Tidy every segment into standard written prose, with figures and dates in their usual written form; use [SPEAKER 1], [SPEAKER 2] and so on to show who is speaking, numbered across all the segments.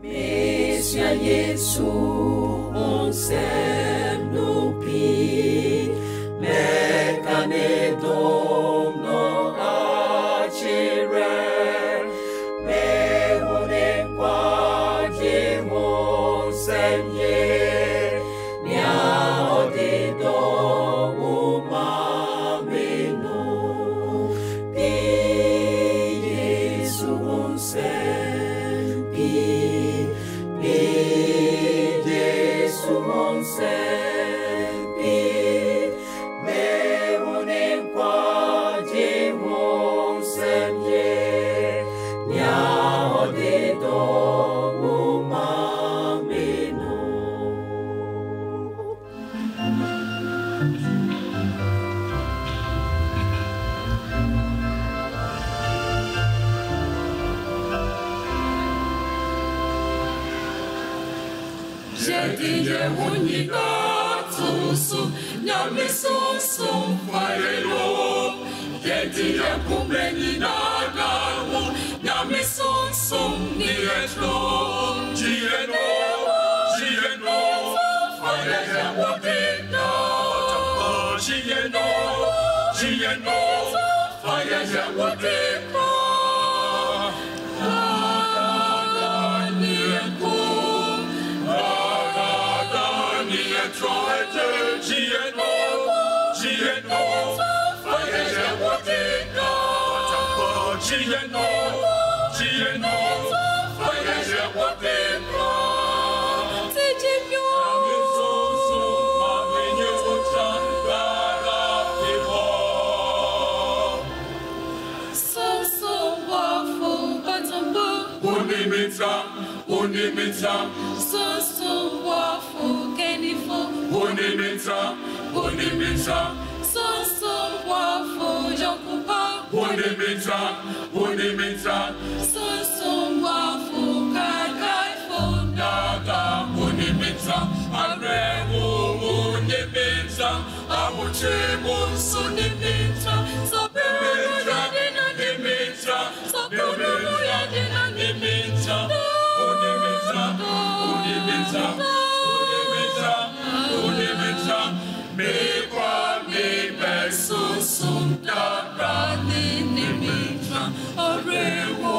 [SPEAKER 1] Messia Jesu on sem nupi, mecane domno acire, me unem quae mon semie, nia odido umamino, pi Jesu on sem, pi Jesu on sem, me unem quae mon semie, nia odido umamino.
[SPEAKER 2] Jedije unigatusu, nyame sunsum farelo. Jedije kumeni nagamu, nyame sunsum nietro. Jieno, farele wadina. Jieno, farele wadina. Unimita,
[SPEAKER 3] So wafu kenifo.
[SPEAKER 2] unimita,
[SPEAKER 3] So wafu jokupa.
[SPEAKER 2] unimita,
[SPEAKER 3] So wafu kakaifo.
[SPEAKER 2] daga, unimita, arewu, unimita, abuchimu,
[SPEAKER 3] Sunimita. Sapuru yadina nimita. Sapuru yadina nimita.
[SPEAKER 2] unimita, me qua me susum daga,
[SPEAKER 3] Nimita. Arewo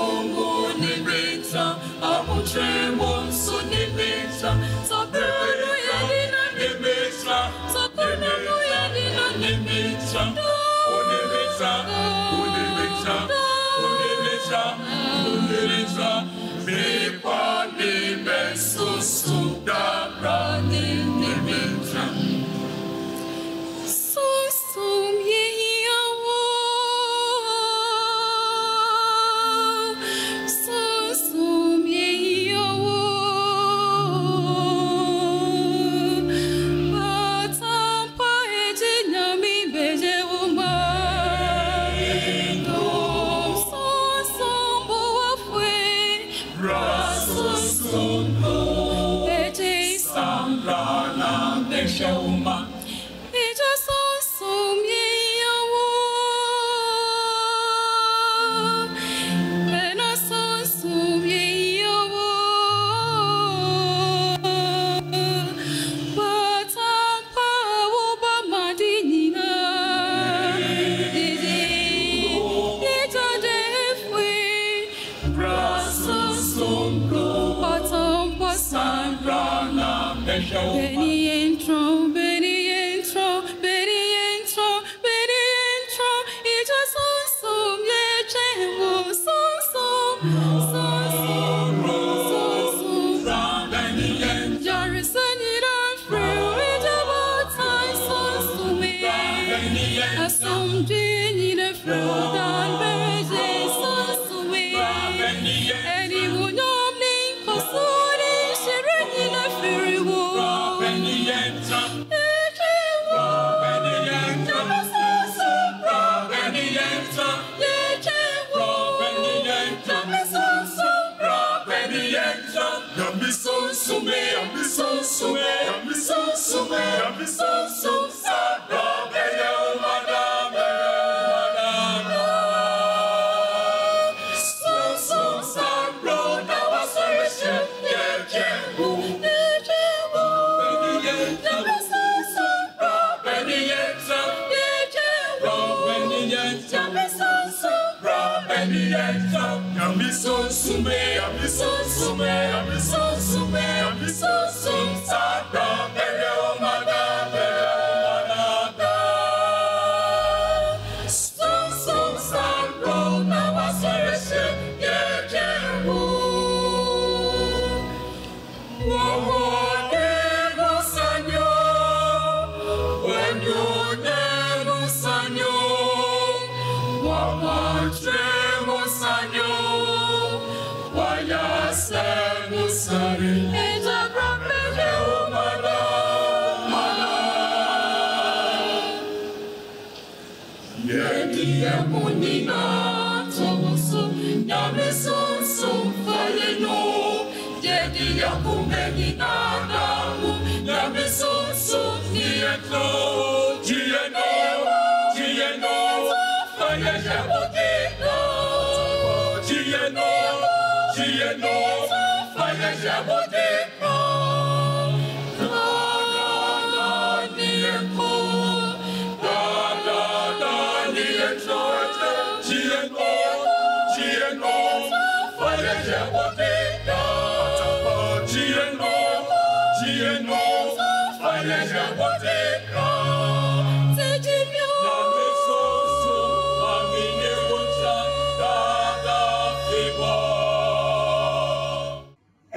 [SPEAKER 3] nimita. Abuchemo sunimita. Sapuru yadina nimita. Sapuru yadina nimita.
[SPEAKER 2] unimita, me qua me susum daga,
[SPEAKER 3] Nimita. Susum yeyawo. Susum yeyawo. Batampa ejinyami beje uma. Susum buafwe.
[SPEAKER 2] Rasusum
[SPEAKER 3] Beje
[SPEAKER 2] Sambrana Beshauma,
[SPEAKER 3] Beje susum yeyawo. Bena susum yeyawo. Batampa woba madinina. Ita defwe.
[SPEAKER 2] Rasusum
[SPEAKER 3] Batampa
[SPEAKER 2] Sambrana Beshauma,
[SPEAKER 3] Benny intro, it just some Jarrison, you don't free, it about time, some need a fruit and berries, anyone normally, Cosori, sharing in a fairy war.
[SPEAKER 2] Madame,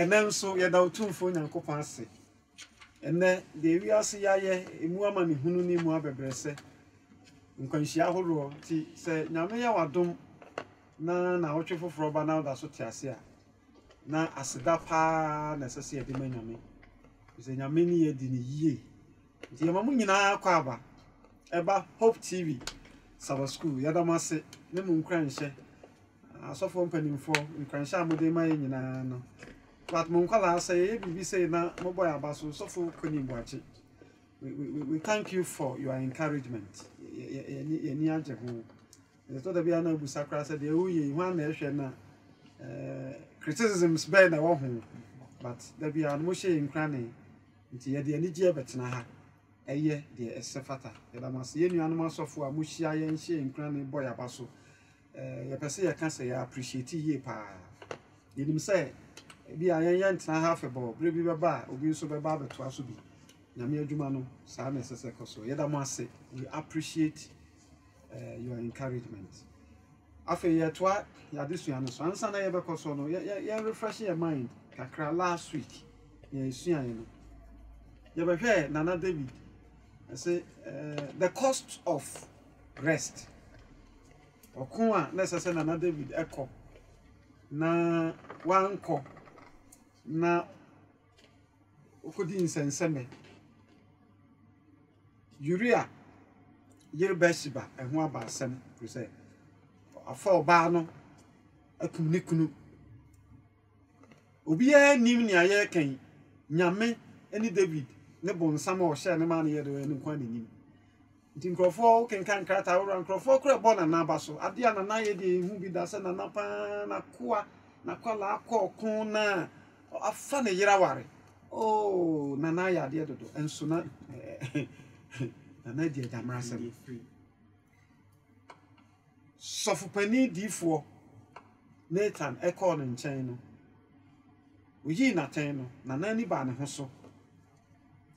[SPEAKER 4] And then so you're down 2 phone and copasi. And then the we are see a woman who knew Muabebrese. Nkonhyia horo ti se nyame ya wadom na wotwefo froba na da so tiase a na aseda pa na sese e de manyame se nyame ni ye di ni yie ti ye mamu nyina kwa aba eba Hope TV Saba School ya da mase ne mu nkran hye asofo mpanimfo nkran hye amode ma ye nyina no but mu nkwala asa ye bibi say na mo boy aba so sofo konimbuache we thank you for your encouragement. Ni anje ho. So da bia na bu sakra said e uye hu na ehwe na criticisms be na wo ho. But da bia no mo hye nkrane nti ye de ani gie betena ha. Eye de esefata. Ye da mas ye nuanom asofo a mo hia ye hye nkrane boy abaso. Ye pese ye kan say ya appreciate ye pa. Ye nim say bia ye ntena ha febo bre bi beba obi so beba beto aso bi. Nyame adwuma no saa na sese koso yeda mo ase we appreciate your encouragement afa ye toa ya desua no so ansa na ye be koso no ye refresh your mind kakra last week ye sua ye no ye be hwe Nana David say the cost of rest okun na sese Nana David eko na wanko na okodi nsenseme Uria Yerbeshiba and one about some, you say. A 4 barno, a kumnikunu. Ubia Nimnia Yerkin, Yame, any David, Nebon, some or share the money at the end of Quanin. Tincrofor can cut out and Crofor Crabon and Nabaso, Adiana Nayadi, who be dancing and Napa, Nakua, Nakala, Kuna, a funny Yerawari. Oh, Nanaya, dear, and Suna. And I did Damrasa free. Sofupani D4 Nathan Econ in China. We ye not China, Nanani Ban Hosso.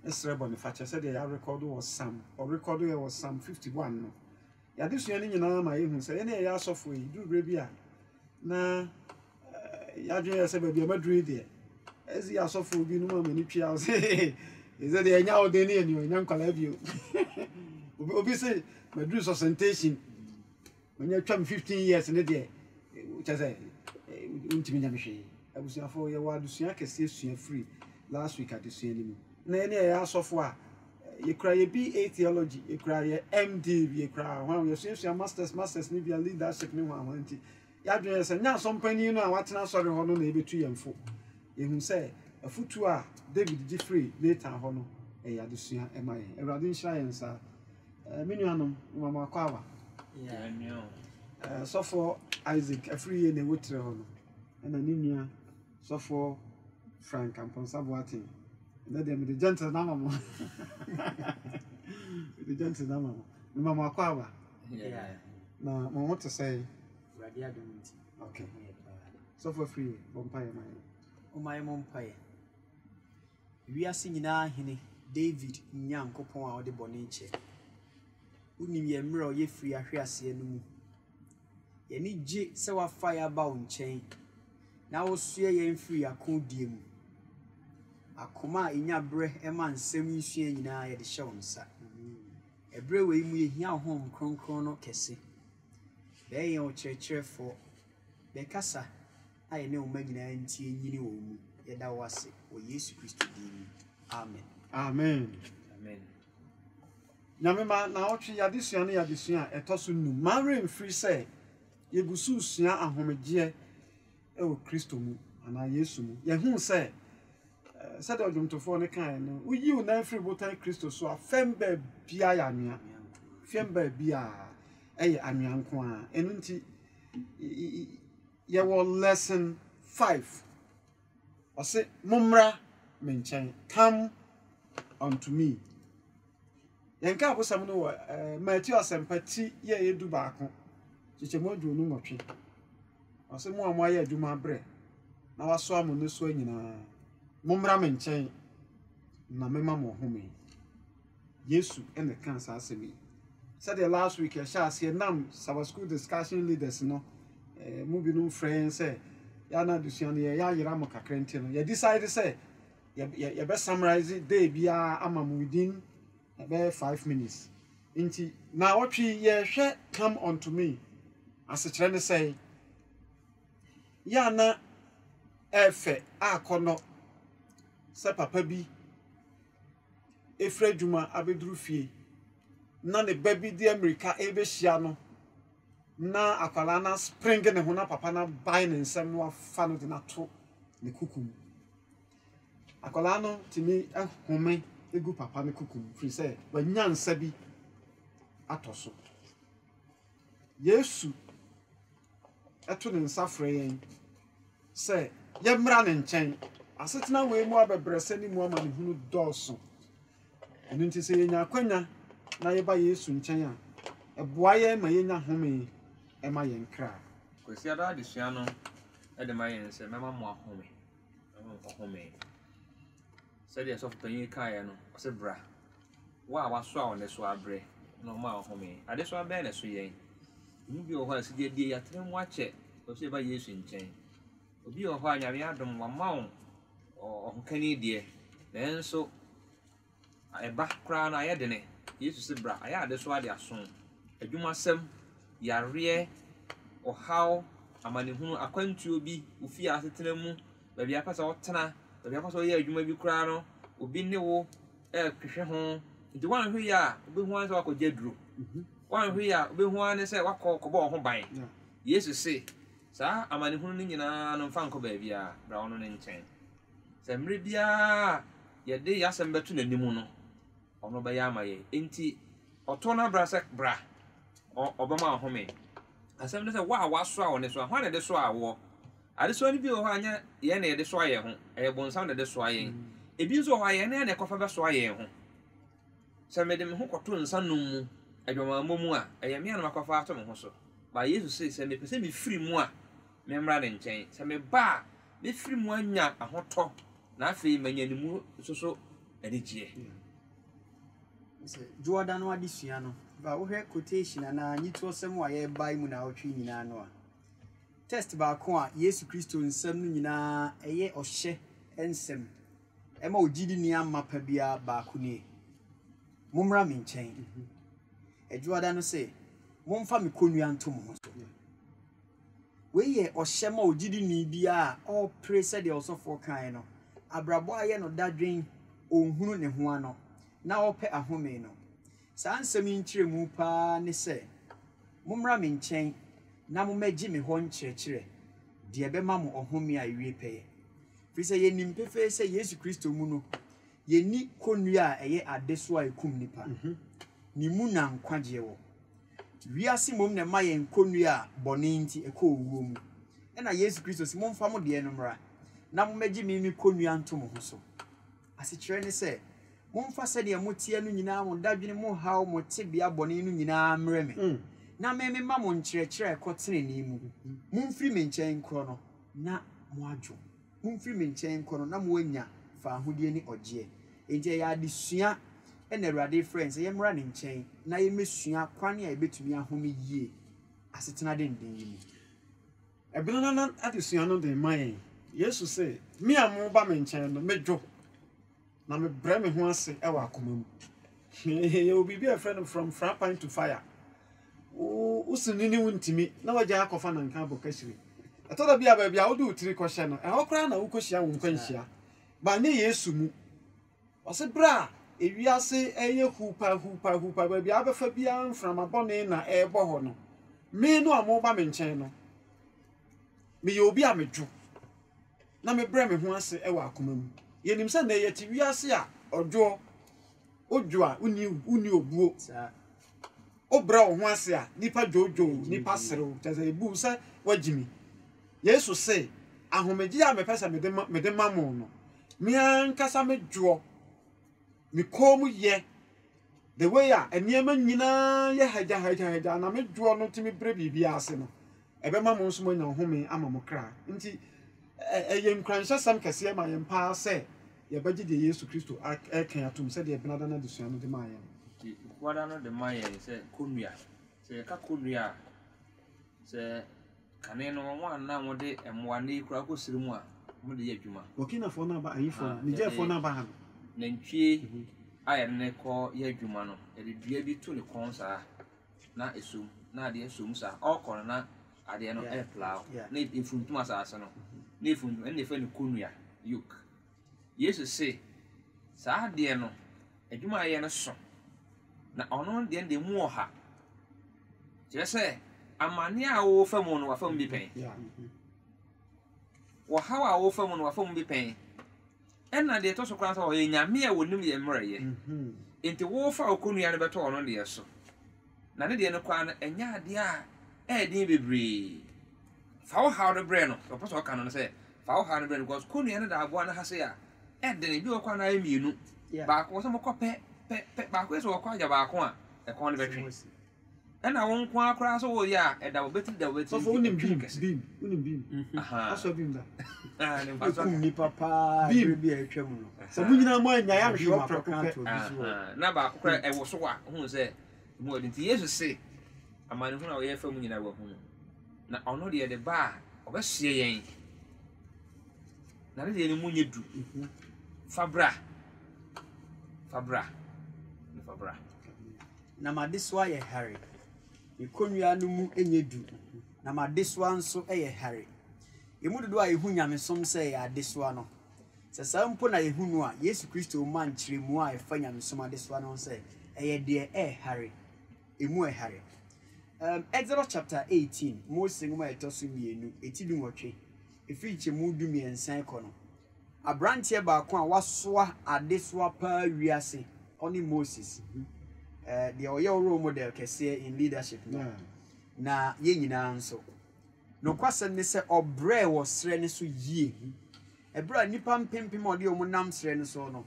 [SPEAKER 4] Esther Boniface said the record was some, or recorded was some 51. No. Ya this year in my even say any years of we do Rabia. Na Yadria said, baby, Madrid there. As the ass of will be no many pials. Is that the now Danny and you and young Calabio? Obviously, Madrid's ostentation when you're 15 years in a day, which I say, I was here for your wild Luciaca says free last week at the same. Nanny, I asked of what you cry a BA theology, you cry a MD, you cry one your senior masters, maybe a leadership. No one, Yadras and now some penny, you know, what's not sorry, honor, maybe 3 and 4. You who say, a foot to our David Jeffrey, later honor, a Yadusia, and my Radin Science, Minuanum, Mamma Kawa. So for Isaac, a free in the water honor, and an India, so for Frank and Ponsabwati. Let them be the gentle Namamo. The gentle Namamo. Mamma Kawa. Now, I want to say, Okay. So for free, vampire man.
[SPEAKER 5] O my mompaye. Wiase nyina hene David Nyankopon a ode bone che. Unim ye mra ye free ahwease no mu. Ye ni gye se wa fire ba wo nchen. Na wo sue ye free akondie mu. Akoma enya bre ema nsem nsue nyina ye de hye wonsa. Ebre we mu ye hia hom kronkron no kese. Be ye o kyerkyerefo. Be kasa aye ne o magina ntie nyini wo mu. Ye da wase o Yesu Kristo din. Amen.
[SPEAKER 4] Amen.
[SPEAKER 5] Amen.
[SPEAKER 4] Nyamema na otwe yadesua ne yadesua etoso num. Mare free say yegusu sua ahomegye ewo Kristo mu ana Yesu mu. Ye hu say said odwumtofo ne kan no uyi u na free botan Kristo so afemba bia ya anua. Femba bia eye anua nko a. Enu nti ye wo lesson 5. Ose mumra menchen come unto me. Yanka abosam no Matthew asempati ye yedu baako. Chichemo aduonu nwotwe. Ose mo amwa ye adwuma bre. Na waso amo ne so anyina. Mumra menchen na mema mo home. Yesu ene kan sa asemi. Said the last week I shall see nam our school discussion leaders no moving friends say ya na dusuan ye ya yira mo kakrenti no. Ye decide say ye be summarize day bia amam within about 5 minutes. Inti na watwi ye hwe come unto me. As a trend say ya na efe akono se papa bi efredwuma abeduru fie na ne baby di America ebe hia no na akwala na spring ne ho na papa na buy ne nsem no afa no de na to ne kukum akwala no timi ahome egu papa ne kukum free say wanya nsa bi atoso Yesu eto ne nsa frɛ yen say ye mra ne nkyɛn asetena we mu abebrese ni mu ama ne hunu dɔɔso enu nti sɛ yenya kwanya na ye ba Yesu nkyɛn a eboa ye ma yenya home e ma ye nkra
[SPEAKER 6] kwesi ada adesua no e de ma ye nse mema mo ahome home said yes of panyin kai no ose bra wa waso a one so abre no ma home ade so abe na so yen mu bi o ho aside die ya tere mu ache o se ba Yesu nkyɛn obi o ho anyame adom wa ma o nkani die nenso eba kra na ye de ne Yesu se bra aya ade so ade aso adwumasem yare o how amanehunu akwantuo bi ofi asetena mu ba bia pasa otena ba bia pasa ye adwuma bi kra no obi ne wo kwehwe ho nti wan hwe ya obi hu an se wakogye duro wan hwe ya obi hu an se wakobɔ ho ban Yesu se sa amanehunu ni nyina no mfa nko ba bia bra wono ne nkyɛn se mre bia ye de yasem betu nanimu no ono ba ya amaye enti oto na bra se bra obama home asem de se wa waso a one so a hwan de so awo ade so ni bi ho anya ye na ye de so aye ho e bonsam de so aye ebi nso ho aye na ekofa be so aye ho se me de me ho koto nsa num mu adwama momu a eye me na makofa ato me ho so ba Yesu se me pese me firi mu a me mra ne nkyɛn se me ba me firi mu anya ahoto na afei manyanimu so anigye
[SPEAKER 5] Jordan no adesua no ba wo hwɛ quotation na nyito sem wa ye bai mu na otwe nyina no a test ba ko a Yesu Kristo nsem no nyina eye ohye ensem ema ogidi ni amapa bia ba ko ni mumra me nkyɛn Jordan no se momfa me konua ntom ho so we ye ohye ma ogidi ni bia all praise the osofo kan no abrabo aye no dadwen onhunu ne ho ano na ope ahome no saa nsem nkyire mu pa ne se mumra me nkyɛn na momagye me ho nkyerɛkyerɛ de bema mo ohome a ewie pɛye fi se yenim pefe se Yesu Kristo mu no yeni konua a eye ade so a ekum nipa ni mu na nkwagye wo wiase mom na ma ye konua a bɔne nti ekɔ owuo mu ɛna Yesu Kristo si momfa mo de no mra na momagye me konua ntom ho so asekyerɛ ne se momfa sɛ de motie no nyinaa mo dadwene mo haw mo tebea bɔne no nyinaa mrɛ me na me ma mo nkyerɛkyerɛ kɔtene ne mu mumfiri me nkyɛn korɔ no na mo adwo mumfiri me nkyɛn korɔ no na mo anya fa ahodie ne ɔgye enti ya adesua na Awurade friends yɛmmra ne nkyɛn na yɛmɛsua kwane a yɛbɛtumi ahome yie asetena denden yi mu
[SPEAKER 4] ebina na adesua no de man Yesu say me am ba me nkyɛn no medwo na me brɛ me ho ase e wa akoma mu you will be a friend from Frappine to fire usunini wuntimi na wagya akofa na nka bokashiri atoda bia ba bia wo do utiri kɔhye no e hokra na wukohia wo nkwanhia ba ne Yesu mu ɔse bra ewiase eye hupa ba bia abefa bia mframa bɔne na e bɔ hɔ no me no amoba me nkyɛn no me ye obi amedwo na me brɛ me ho ase e wa akoma mu yenim sɛ na yɛti wiase a ɔdwo odwo uni obuo obra wo ho ase a nipa jojo nipa serew tese ebu sɛ wagimi Yesu sɛ ahomegye a mepɛsɛ mede mamo no me ankasa medwo me kom ye the way a eniema nyina ye haja na medwo no timi bre bibia ase no ebe mamo nso manya home ama mo kra nti eye nkranhye sam kese ma yempa sɛ yɛbɛgye de Yesu Kristo ɛkan atom sɛ de benada na desua no de ma yɛ
[SPEAKER 6] wada no de ma yɛ sɛ konua sɛ ka konua sɛ kane no wɔn na wɔde ɛmoa ne kura ko siri mu a wɔde yɛ adwuma
[SPEAKER 4] okina fo na ba ayifo ni je fo na ba ha
[SPEAKER 6] na ntwie ayɛ ne kɔ yɛ adwuma no yɛde dua bi to ne kɔn saa na esum na ade esum saa ɔkɔ na ade no ɛpla na efuntum asase no na efuntum ɛna efa ne konua yoke Yesu say saa ade no adwuma ayɛ no so na ɔno de mu ɔha kyerɛ sɛ amane a wo fa mu no wa fa mu bi pɛn wo hawa wo fa mu no wa fa mu bi pɛn ɛna de to so kwan sɛ ɔyɛ nyame a wonim yɛ mmerɛyɛ enti wo fa okonua no bɛtɔ ɔno de so na ne de no kwan no ɛnya ade a ɛdin bebree fa wo haw no brɛ no ɔpɔ so ɔka no sɛ fa wo haw no brɛ no because konua no da aboa no ha se a ɛdene bi ɔkwa na emienu baako sɛ mokɔ pɛ baako sɛ ɔkɔ agya baako a ɛkɔn no bɛtwe ɛna wo nko akora so wo ya ɛda wo beti
[SPEAKER 4] so for unim beam aso beam da
[SPEAKER 5] ne mpaso ni papa bi atwa mu no
[SPEAKER 4] so mu nyina mo anya ya hwe opra
[SPEAKER 6] na baako kora ɛwo so wa hu sɛ mu ɔde nti Yesu se amane hu na ɔyɛ fa mu nyina wa hu na ɔno de yɛde ba ɔbɛhye yɛn na ne de ne mu nye du Fabra.
[SPEAKER 5] Na madeswa ye Harry. Ikonua no mu enye du. Na madeswa nso ye Harry. Emu dodo a ehu nyame som sɛ ya adeswa no. Sɛ saa mpo na ehu no a Yesu Kristo man kyerɛ mu a efa nyame som adeswa no sɛ ɛyɛ de Harry. Emu Harry. Exodus chapter 18. Mose ngoma etoso mienu. Eti bi nwɔtwe. Efi nkyemu du miɛnsan kɔ no. Abrantie baako a wasoa adesoa pa wiase oni Moses the oye role model kese in leadership na ye nyina nso no kwasem ne se obre wo sre ne so yie ebra nipa mpempem ode o nam sre ne so no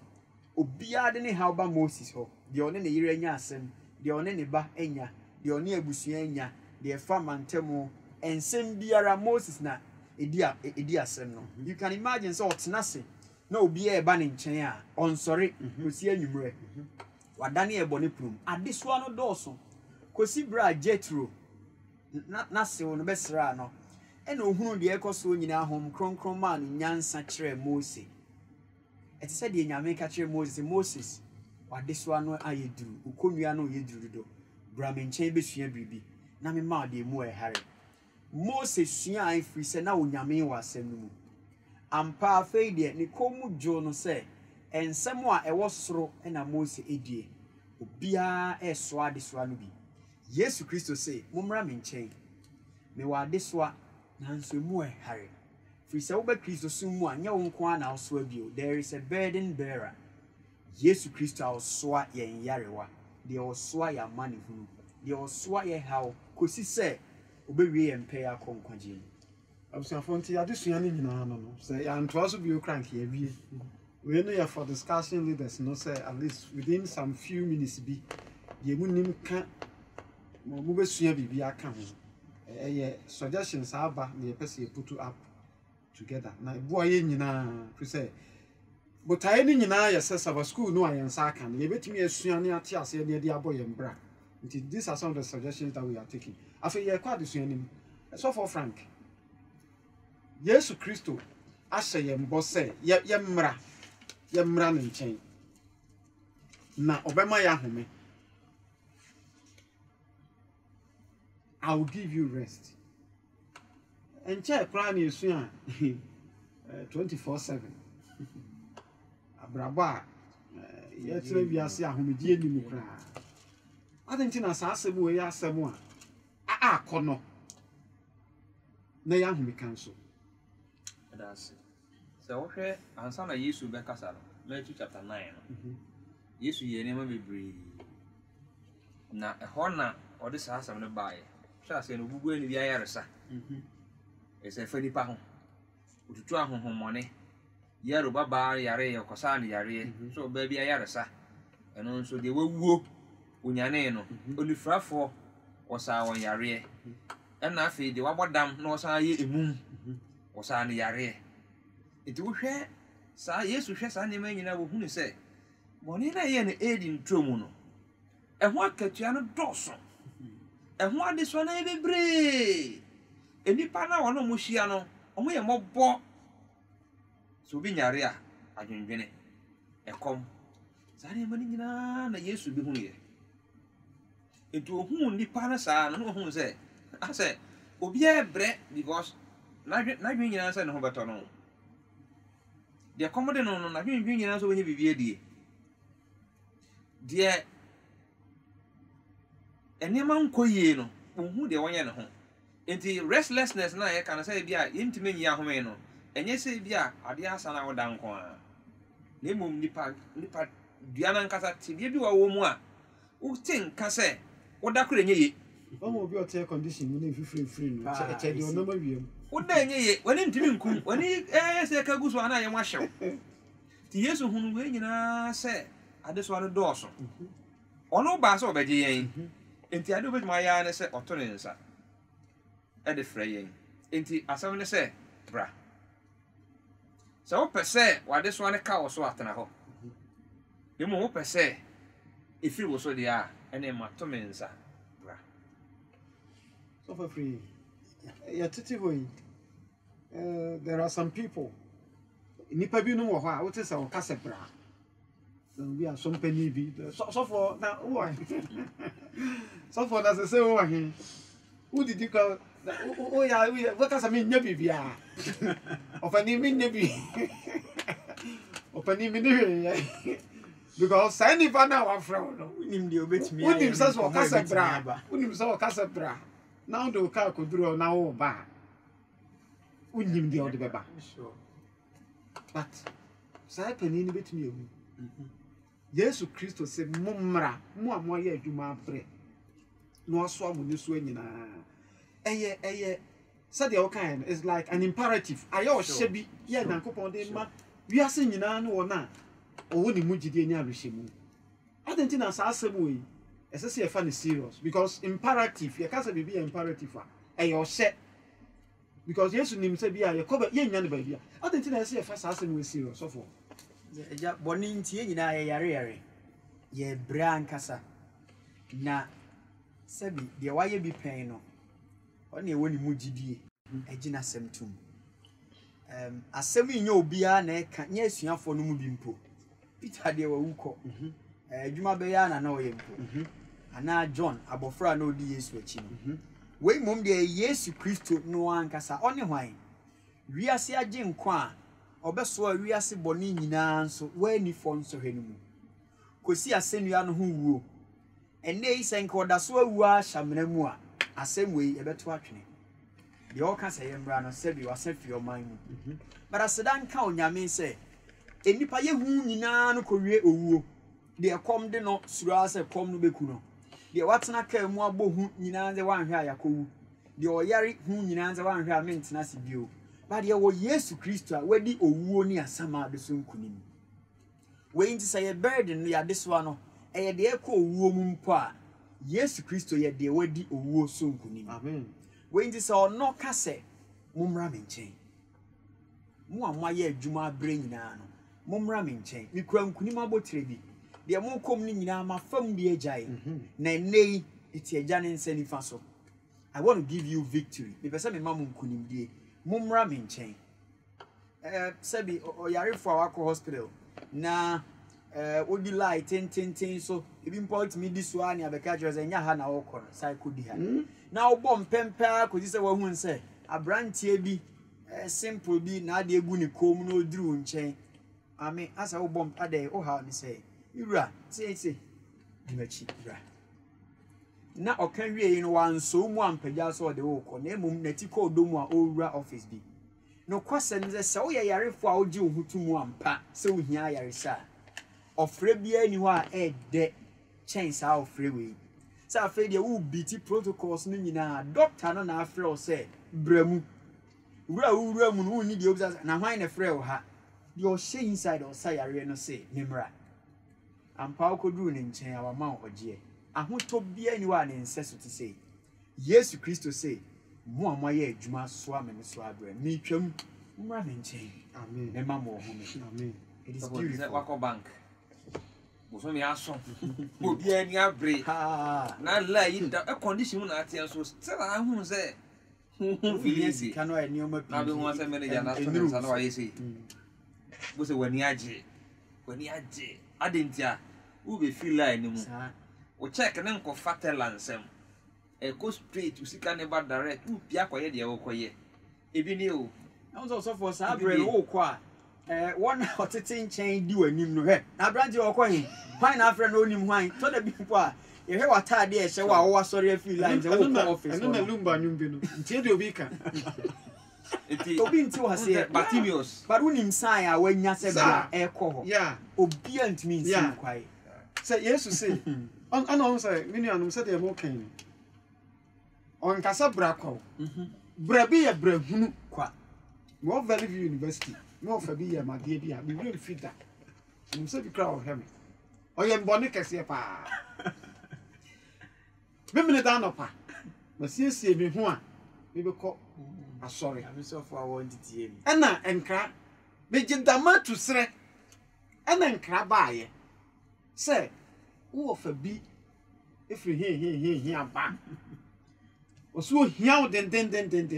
[SPEAKER 5] obia de ne hawba Moses ho de one ne yire anya asem de one ne ba anya de one abusua anya de fa mantemu ensem biara Moses na edi asem no you can imagine so otenase na obi e ba ne nkyɛn a onsɔre kosi anwumre wadane e bɔ ne prum adesoa no dɔɔso kosi bra Jethro na sew no bɛsra no ɛna ohunu de ɛkɔso nyina hom kronkron ma no nyansa kyerɛ Mose ɛte sɛ de nyame ka kyerɛ Moses wadesoa no ayeduru ukonua no yeduru do bra me nkyɛn besua biribi na me ma de mu ɛhare Moses sua an firi sɛ na onyame wɔ asɛm no mu ampa afei de ne komu dwo no sɛ ensɛm a ɛwɔ soro na Mose edie obia ɛsoa adesoa no bi Yesu Kristo sɛ mommra me nkyɛn me wɔ adesoa nanso mu ɛhare firi sɛ wobɛ Kristo so mu a nyɛ wo nko ana wosoa bio there is a burden bearer Yesu Kristo a ɔsoa yɛn yarewa deɛ ɔsoa yɛ amane hunu deɛ ɔsoa yɛ haw kosi sɛ obewie yɛn pɛ akɔ nkwagye
[SPEAKER 4] abusuafo nti adesua ne nyinaa no sɛ yɛantoa so bio crank yɛwie we know for discussion leaders no say at least within some few minutes bi ye munim ka mo besua bibi aka ho suggestions aba na yepese put up together na bo aye nyina fi say but aye ni nyina ya sesa school no ayensa aka na yebetimi asua ne ate ase ne de abo yembra nti these are some of the suggestions that we are taking afi ye kwa adesua nim so for Frank Yesu Kristo ashe yembo say yemra ne nchen na obema ya home I will give you rest. And check crying is 24/7. Abraba, yet we are seeing whom you did. I think in a sassable way, someone. Kono. Nay, whom we cancel.
[SPEAKER 6] That's it. So, okay, and some of you should be Castle, Matthew chapter 9. Yes, we never be breathe. Now, a horner or this house on the buy. Say no bugu ni bia yaresa ese fani pa ho ututu ahonhon mone yaro baba yare yokosa ni yare so ba bia yaresa eno nso de wawuo unyane no onifrafo wosa won yare ena afi de wabodam na wosa ye emum wosa ni yare enti wo hwe sa Yesu hwe sa ne manyina wo hunu se boni na ye ne edi ntromu no eho akatua no doso eho ade so na ebebre enipa na wono mo hia no omo ye mobo so bi nyare a adwendwene ekom sare mani nyina na Yesu bi hunu ye etu ohun nipa na sa no ohun se ase obi ebre because na dwen nyina se ne ho beto no de komode no na dwen nyina so wenye bibie die de enema nkoyie no ohun de wonye ne ho enti restlessness na ye kan say bia yintime nyi ahome no enye say bia ade asa na woda nko a na emom nipa duana nkasa tibie bi wo mu a wo tin ka say woda kure nye ye
[SPEAKER 4] omo obi ote condition ni free no che de onoma wiem
[SPEAKER 6] woda nye ye wani ntimi nkum wani say ka guso ana ye mwahyew ti Yesu hunu we nyina say ade so ade dooso ono ba so obeje yen enti ade obetuma ya ne say oto ne nsa ade frɛ yen enti asɛm ne sɛ bra sɛ wo pɛ sɛ wade so ane ka wo so atena hɔ demo wo pɛ sɛ efiri wo so de a ene ma to me nsa bra
[SPEAKER 4] so for free ya titi hoyi there are some people nipa bi no wo hɔ a wo te sɛ wo ka sɛ bra we are some penny bi so for na wo so for na say wo ahin who did you call oh yeah what ka say me nya bibia ofani me nya bi ofani me ne because say ni fa na wa fra no
[SPEAKER 5] unim de obetimi
[SPEAKER 4] ya unim say so ka say bra unim say o ka say bra now do ka koduro na wo ba unim de o de beba
[SPEAKER 5] sure
[SPEAKER 4] but say penny ni betimi ewu Yesu Kristo se mumra mu amoye adwuma abre no aso amuni so anyina eye said the okay is like an imperative ayo shebi ye nankopon de ma wiase nyina no wona owo ni mugide nya ahwehemu adentina sa asem we esese ye fa ne serious because imperative ye ka say bibi imperative a ayo she because Yesu nim say bia ye koba ye nya ne ba bia adentina esese ye fa sa asem we serious so for
[SPEAKER 5] eja boni ntie nyina ye yare ye bra nkasa na sabi de waye bi pen no one woni mugidie agina semtum asem nya obia na eka nya asuafo no mu bi mpo Peter de wa wuko adwuma be ya na o ye mpo ana John abofra na odi Yesu achi no we mom de Yesu Kristo no ankasa one hwan wiase age nkwa obeso a wiase boni nyina nso wani fo nso hwenu mu kosi asenua no ho wuo ene isenka odaso awu a hyamena mu a asem we ebeto atwene de o ka say embra no se bi wasafi o man mu bara sedan ka onyame se enipa ye hu nyina no kowie owuo de ekom de no sura se kom no beku no de watena ka mu abohu nyina ze wanhwe ayakowu de oyare hu nyina ze wanhwe a mentena se bio ba de wo Yesu Kristo a wadi owuo ni asama de so nkunim we nti say burden no ya de so ano eye de ekọ owuo mu mpo a Yesu Kristo ye de wadi owuo so nkunim.
[SPEAKER 4] Amen.
[SPEAKER 5] When this or no kase mumra me nchen. Mu amaye adwuma abre nyina no. Mumra me nchen. Mi kura nkunim abotire bi. De mo kom ni nyina ma fam bi agyae. Na nei iti agya ne nsa nifa so. I want to give you victory. Me pese me mamu nkunim die. Mumra me nchen. Sebi oyarefo awako hospital. Na odi lie ten so ebi point me this one ya beka jose nya ha na wo kɔ no sai kodi ha na wo bom pempa ko se wo hu nse abrantie bi simple bi na ade egu ne kom no oduru nkyɛn ame asa wo bom ade o ha ni say iwura tie dimachi iwura na ɔkan wie no wanso mu ampagya so ɔde wo kɔ na emum na ti kɔ odomu a owura office bi no kwase nze se wo yɛ yarefo a ogi ohutu mu ampa se wo hia yaresa ofre bia ni ho a de chance a ofre we sa afi de wo biti protocols no nyina doctor no na afre o se bramu wura mu no ni de obisa na hwan na frɛ o ha de o she inside o sa yare no se memra ampa okoduru ne nkyɛn a wama ogye ahoto bia ni wa ne nseso ti se Yesu Kristo se mo amoye adwuma so amene so abra mi twam mra ne nkyɛn
[SPEAKER 4] Amen.
[SPEAKER 5] ne ma mo ho me
[SPEAKER 4] Amen.
[SPEAKER 5] it is
[SPEAKER 6] Wako
[SPEAKER 5] beautiful
[SPEAKER 6] bank. Boso mi aso. Obi ani abre. Na la yi da condition na atia so still I hu say
[SPEAKER 5] Feelings can I knew my
[SPEAKER 6] na be won say manager na so na wa yesi. Bo se wani age. Wani age. Adentia. Who be feel line ni mu. O check na nko fatela nsem. E go straight to sika never direct. U pia koye de wo koye. Ebi ni o.
[SPEAKER 5] I was also for Sabre wo kwa one hotetin chain di wanim no he. Na branche wo kwa hin. Hwan na afre no onim hwan. To da bi po a ye he watade e hye wa wo sorry feel line ze wo ko office.
[SPEAKER 4] Eno na lumba nyum bi no. Ntie de obi ka.
[SPEAKER 6] Eti
[SPEAKER 5] Obi nti wa se
[SPEAKER 6] Bartimeus.
[SPEAKER 5] But unim sign a wanya se bra e ko ho.
[SPEAKER 4] Yeah.
[SPEAKER 5] Obi antimi nsi kwai.
[SPEAKER 4] Say Jesus say. On say mini anum say de mo kan. On kasa bra kwa. Bra bi ya bra hunu
[SPEAKER 5] Kwa.
[SPEAKER 4] Mo Valley View University. No for be ya ma de bia. We really fit that. You say be crowd him. Oye mbone kese pa. Me me da no pa. Ma siesie me ho a me be ko asori.
[SPEAKER 5] I'm so for want to tie me.
[SPEAKER 4] Ena enkra me gidama to sre. Ena enkra baaye. Say wo fa bi efri he aba. Oso hia den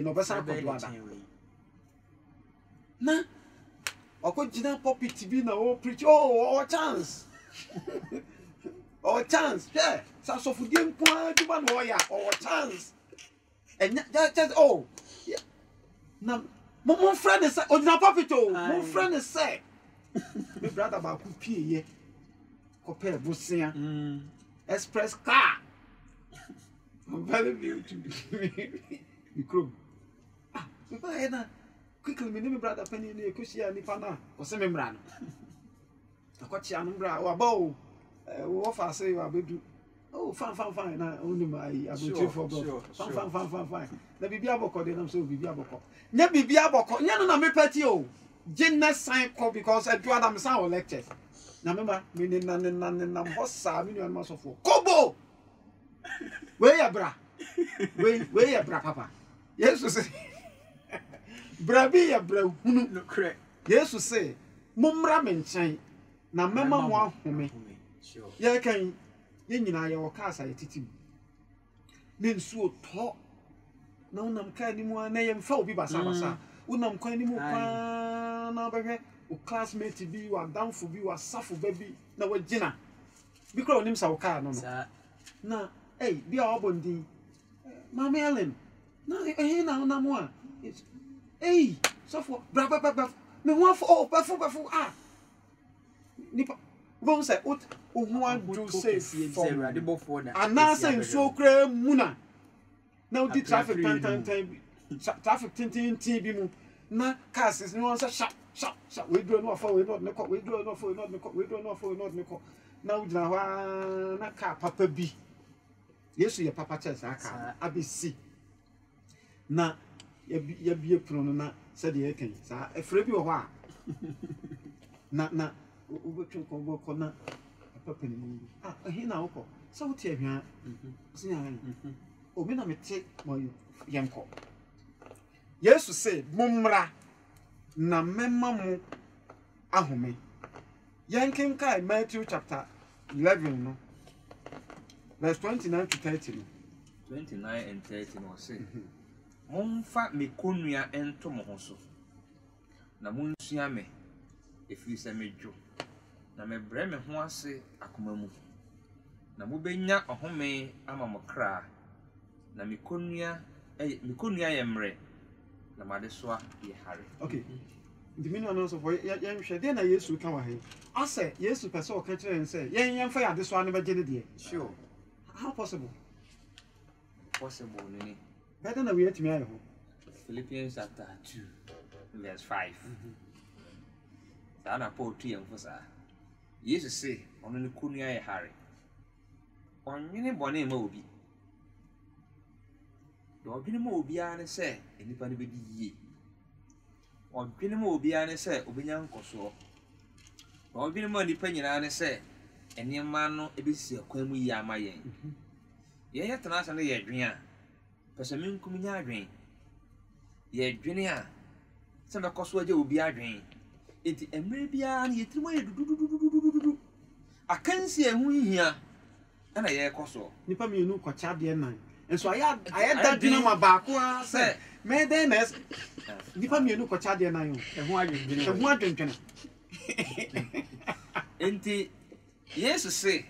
[SPEAKER 4] no besa ko do ada. Na okojina pulpit bi na o preach oh chance. Oh chance. Yeah. So for dem kwa duba no ya oh chance. And just oh. Yeah. Na mo friend say ojina pulpit oh. Mo friend say. Me brother ba ku pie ye. Ko pe bosia. Express car. I'm very beautiful. You come. Ah, me na quickly me brother penny na ekosia ni pa na o se me mra no akotia no mra wa ba o wo fa say wa bedu oh fine na oni mai abuti for bro fine na bibia boko de na so bibia boko nya bibia boko nya no na me pati o gene sign call because I do adam san o lectures na memba me ni na hossa me ni on masofo kobo we ya bra we ya bra papa Jesus say Brabi ya bra hunu
[SPEAKER 5] No correct.
[SPEAKER 4] Jesus say mumra me nkyɛn na mema mo ahome
[SPEAKER 5] Sure.
[SPEAKER 4] ye kan ye nyina ye wo kasa ye titim ne nsuo tɔ na unam ka ni mu na ye mfa obi basa unam kwa ni mu pa na bɛhwɛ o classmate bi wa danfo bi wa safo ba bi na wa gina bi kra onim sa wo ka no na bi a obondi Mama Ellen na na mo a so for bra me ho afo bafo ah nipa won say o ho adu say for
[SPEAKER 5] Awurade bofo na
[SPEAKER 4] anasa nso kra muna na odi traffic traffic tin bi mu na cars is no say sharp we do no for we not ne ko we do no for we not ne ko we do no for we not ne ko na ugina ho na car papa bi Yesu ye papa church aka abisi na ya bie prono na said ye kan sa efre bi wo ho a na ubetwe ko na papa ni ah he na wo ko So what you have? See, obi na mete mo yenko. Yesu say, "Mumra na memma mu ahome." Yankin kai Matthew chapter 11 no. Verse 29 to 30 no.
[SPEAKER 6] 29 and 30 no say. Momfa me konua ento mo ho so. Na monsua me efiri se medwo. Na me bre me ho ase akoma mu. Na mobenya ohome ama mo kra. Na me konua yemre. Na made so ye hare.
[SPEAKER 4] Okay. The meaning also for yan hwe dey na Yesu ka wa he. Ase Yesu pese o ka kire en say yan fa ya de so ane be gene de.
[SPEAKER 5] Sure.
[SPEAKER 4] How possible?
[SPEAKER 6] Possible nini.
[SPEAKER 4] Better na we yet me ayo.
[SPEAKER 6] Philippians chapter 2 verse 5. Sana Paul 2 emfosa. Jesus say ono ne konua ye hare. Onwene bone ma obi. Do odwene ma obi a ne say enipa ne be di yie. Odwene ma obi a ne say obenya nkoso. Do odwene ma nipa nyina ne say enema no ebesi akwan mu yi ama yen. Ye yetana asa ne ye dwen a pese menkum nya adwen. Ye dwen a se be koso aje obi adwen. Enti emre bia na yetirimo ye dududududududu. Akansi ehu hia ana ye koso.
[SPEAKER 4] Nipa mi enu kwacha de nan. Enso aya dadwena ma ba ko a se me den na nipa mi enu kwacha de nan yo.
[SPEAKER 5] Ehu adwendwene.
[SPEAKER 4] Ehu adwendwene.
[SPEAKER 6] Enti Yesu say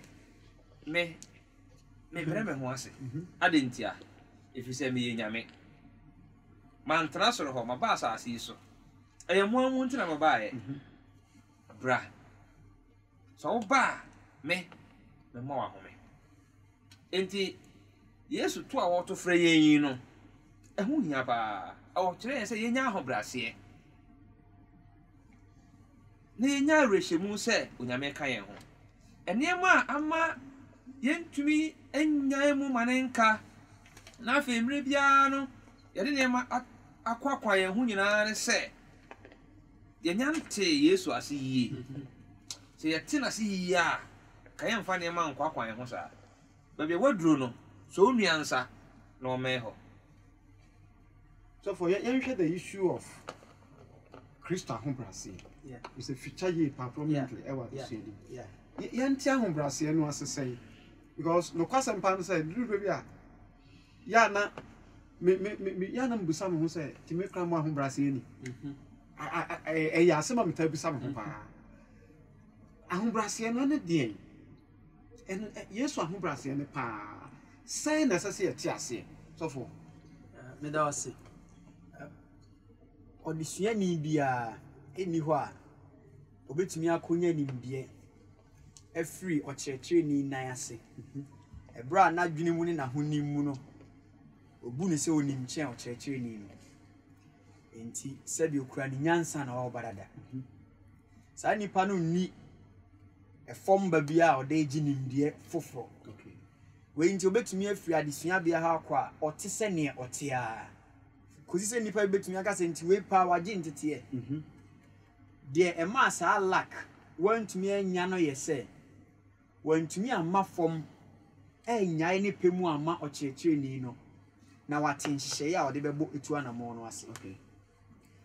[SPEAKER 6] me bre me ho ase. Adentia if say me nyame. Man transfer ho ma ba asase so. Mo amu ntina ma ba ye. Bra. So ba me ma wa home. Enti Yesu to a wo to frɛ yen no. Ehu hia ba. O kire say yenya ahobrase. Na yenya rehemu say onyame ka yen ho. Enema ama yentumi enyan mu manenka. Na afa mre bia no yede nema akwakwa yen ho nyina ne say yanyante Yesu ase yie. Se yete na se yie a ka yen fa nema nkwakwa yen ho sa. Ba bia waduro no so onuansa na o meho.
[SPEAKER 4] So for yan hwe the issue of Christ ahobrase.
[SPEAKER 5] Yeah.
[SPEAKER 4] We say feature ye prominently ever to say.
[SPEAKER 5] Yeah.
[SPEAKER 4] Yanti ahobrase no ase say because no kwasem pan say do bia ya na me ya na mbusa me ho say ti me kra mo ahobrase ni. Ya asema meta bisa me ho pa. Ahobrase no ne de en Yesu ahobrase ne pa. Say na say ti ase. So for
[SPEAKER 5] Me da wase. Odisua ni bia eni ho a obetumi akonya nimdie efiri okyerɛkyerɛ ni nan ase. Ebra na dwene mu ne na honim mu no obu ne se onim kyɛn okyerɛkyerɛ ni no. Enti sɛbi okura ni nyansa na wa barada. Saa nipa no ni efom ba bia ɔda egi nimdie foforo.
[SPEAKER 4] okay.
[SPEAKER 5] We nti obetumi afiri adesua bia ha akwa ɔte sɛ ne ɔte a. Kosi sɛ nipa betumi aka sɛ nti we pa wagye ntete e. De ema saa lack wantumi anya no ye sɛ wantumi amma fom enyae ne pemu amma ɔkyerɛkyerɛ ni no na wate nhyehyɛ a ɔde bɛbɔ etu anamo no ase.
[SPEAKER 4] Okay.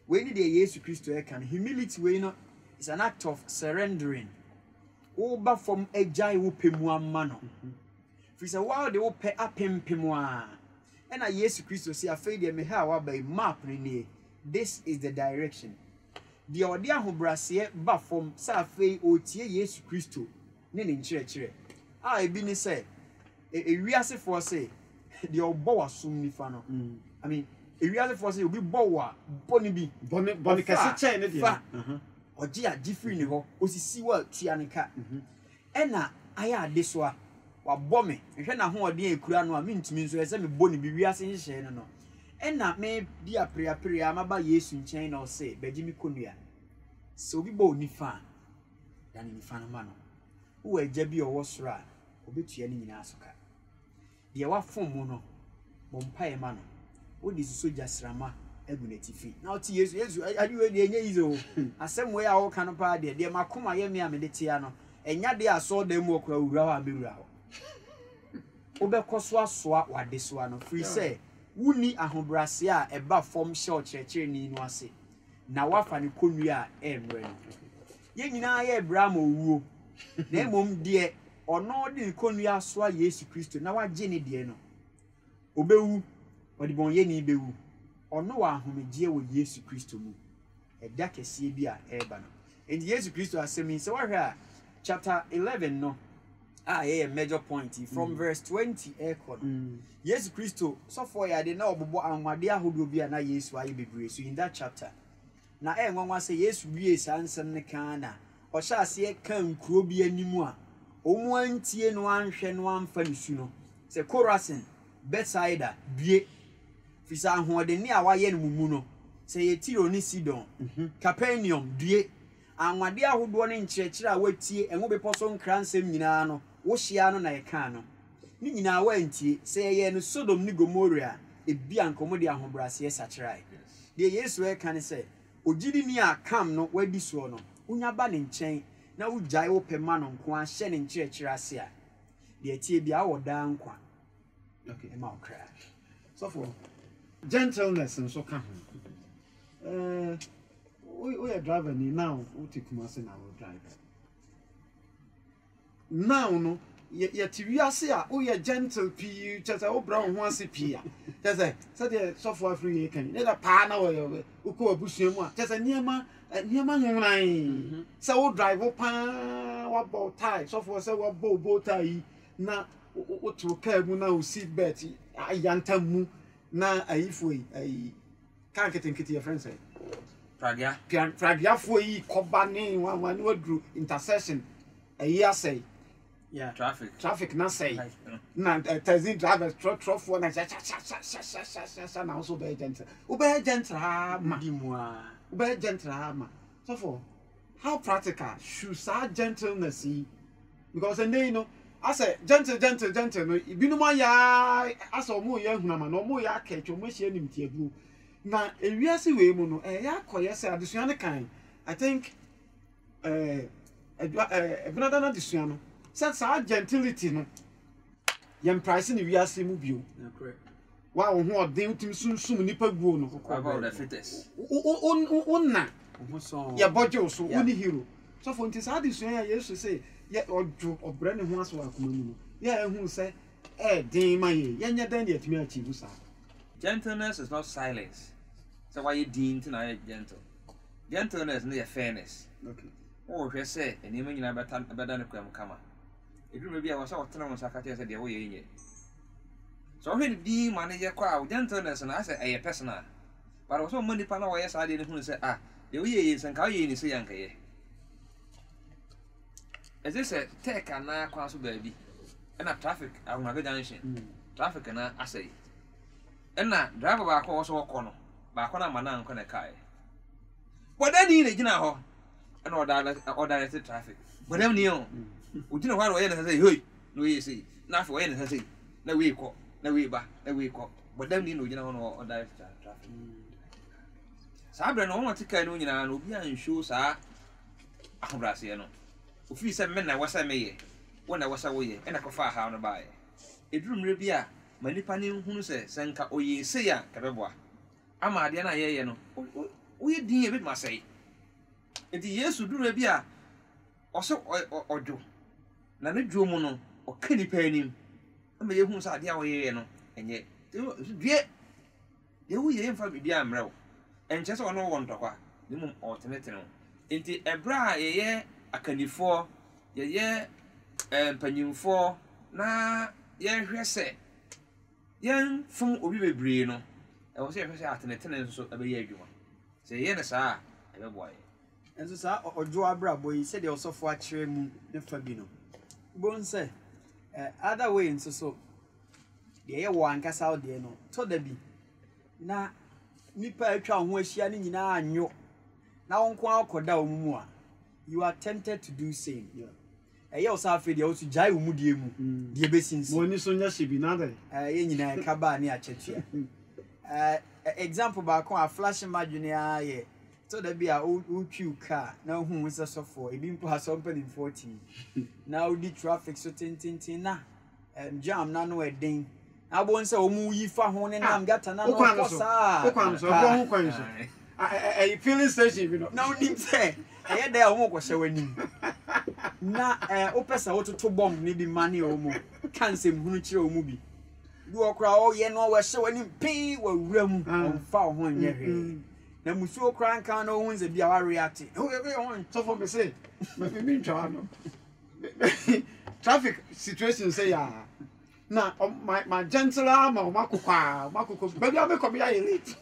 [SPEAKER 5] We need the Jesus Christ to can humility we no is an act of surrendering. Oba from agile wo pemu amma no. Fi sɛ wa de wo pɛ apempem a ɛna Jesus Christ say afei de me ha wa by map ni. This is the direction. The ɔde ahobrase ba from sa afei otie Jesus Christo ne ne nkyerɛkyerɛ a ebi ne sɛ ewiasefo sɛ de ɔbɔ wasum nifa no. I mean ewiasefo sɛ obi bɔ wa bɔ ne bi
[SPEAKER 4] bɔne kɛse kyɛn ne
[SPEAKER 5] fa
[SPEAKER 4] deɛ.
[SPEAKER 5] ɔgye a gifiri ne hɔ osisi wa tua ne ka ɛna ayɛ ade so a wabɔ me hwɛ na ho ɔde ekura no a mentumi nso ɛsɛ me bɔ ne bi wiase nhyehyɛ no no ɛna me di apreapre amaba Yesu nkyɛn na ɔsɛ bɛgye me konua sɛ obi bɔ onifa dan nifa no ma no wo agya bi ɔwɔ soro a obetua ne nyinaa so ka deɛ wafom mu no bɔ mpae ma no wo di so jasrama egu ne tifi na ɔte Yesu ade we de enye yizo asɛm we a wo ka no pa de makoma ye me a me de tia no enya de aso da mu okura wura wa me wura ho wobɛkɔ so asoa wade soa no free say wuni ahobrase a eba form show kyerɛkyerɛ ni no ase na wafa ne konua a emre no ye nyina ye Abraham owuo na emom de ono de konua soa Yesu Kristo na wagye ne de no obewu odi bon ye ni bewu ono wa ahomegye wo Yesu Kristo mu eda kese bi a eba no and Yesu Kristo asemi se wahwe a chapter 11 no a major point from verse 20 Yesu Kristo so for ya de na obobo anwade ahodo bi a na Yesu aye bebre so in that chapter na nwanwa se Yesu wie sansem ne kan na o sha ase kan kuro bi animu a omu antie no anhwe no amfa ne su no se Chorazin Bethsaida bie fisa ahode ni a waye no mumu no se ye Tiro ni Sidon Capernaum bie anwade ahodo ne nkyerɛkyerɛ a watie enwo bepo so nkransem nyinaa no wo hia no na ye kan no ni nyinaa wantie se ye no Sodom ni Gomorrah ebi ankomo de ahobrase sakyrai de Yesu e kan se ogidi ni akam no wadi so no unya ba ne nkyɛn na ugyae wo pema no nko a hye ne nkyerɛkyerɛ ase a de tie bia wo da nkwa okay e ma okra
[SPEAKER 4] so for gentleness and so ka we are driver ni now we take Kumasi na we drive now no ye ti ase a we are gentle pi chese wo bra ho ase pi a chese say the so for free ye kan na pa na we ko abusua mu a chese niema nwuran say wo drive pa wa bow tie so for say wo bow tie na wo to car mu na wo seat belt ayanta mu na ayifoi ay kan ketenkete your friend say Pragia for yi koba ne wan wadru intersection ayi say
[SPEAKER 5] yeah
[SPEAKER 6] traffic
[SPEAKER 4] na say na taxi driver truck for na sha na also be gentle ha ma ube gentle ha ma so for how practical should sa gentleness because and you know I say gentle no ibinuma ya asa omo ya hunama no omo ya kecho mo hie nim tiabu na ewiase we mu no ya koye say adesua ne kan I think ebinada na adesua no sa gentility no yem price ni wiase mu bio
[SPEAKER 5] na correct
[SPEAKER 4] wa wo ho odin utim sunsum nipa guo no
[SPEAKER 6] about the fittest
[SPEAKER 4] onna
[SPEAKER 5] so
[SPEAKER 4] ya bojo so oni hero so for nti sa adesua ya Yesu say ye ojo obre ne ho aso akoma mu no ya ehun say din ma ye nya dan de atimi achieve sa
[SPEAKER 6] gentleness is not silence so why you deem to na gentle gentleness no your fairness
[SPEAKER 4] okay
[SPEAKER 6] oh hwe say enima nyina beta ne kwam kama eduru bi a wasa otena mo sakate say de wo ye nye so hwe di ma ne ye kwa gentleness na say a personal but also money pa na wo ye sa de ne hu say de wo ye sen ka ye ni say yanka ye as this take na kwa so baby and traffic agunaga junction traffic na asay na driver ba ko so ko no ba ko na mana nko na kai but then ni gina ho na order traffic but them ni o ugina ho na ye na say hey no ye say na afi ye na say na we ko na we ba na we ko but them ni no gina ho na order traffic sabre no won tika no nyina no obi an show sa ahobrase no ofi se men na wasa meye wona wasa wo ye na ko fa ha no ba ye eduru mre bi a manipa ne hunu se senka oye se ya kabeboa ama ade na ye no wo ye din e bit ma sei enti Yesu duru bi a oso ojo na ne dwo mu no o kani pa anim ama ye hunu sa ade a wo ye no enye due ye wo ye mfa bi a mrew enche se ono wo ntokwa ne mum alternate enti ebra ye akanifo ye panyimfo na ye hwese yen fun obi bebre no e wo se hwese atenetene nso abeyi adwuma se ye ne saa ebe boye
[SPEAKER 5] enso saa ojo abrabo yi se de osofo a kire mu ne fa bi no bon se other way nso so de ye wo ankasa o de no to da bi na nipa atwa ho ahia ne nyina anyo na wonko akoda omumu a you are tempted to do same yeah osa fe de o su jai omu de mu de besinsi
[SPEAKER 4] mo ni so nya shebi na da
[SPEAKER 5] ye nyina ka ba ne achetua example ba ko a flash imagine ye so da bi a o twiu car na hu se so for e bi mpo ha so mpani 40 na o di traffic so tintintin na jam na no edin abon se omu yi fa ho ne nam gata na no
[SPEAKER 4] Okwan so go kwan so a filling station you know
[SPEAKER 5] na onim se eye da omu ko hye wani na opesa wototo bomb ni bi mane omu kansem hunu kire omu bi du okra o ye no we hye wani pin wa wuram onfa ho nye hwe na musuo kran kan no hunze bia wa react
[SPEAKER 4] so for me say me ntwa no traffic situation say ya na my gentler makoko baby I come here late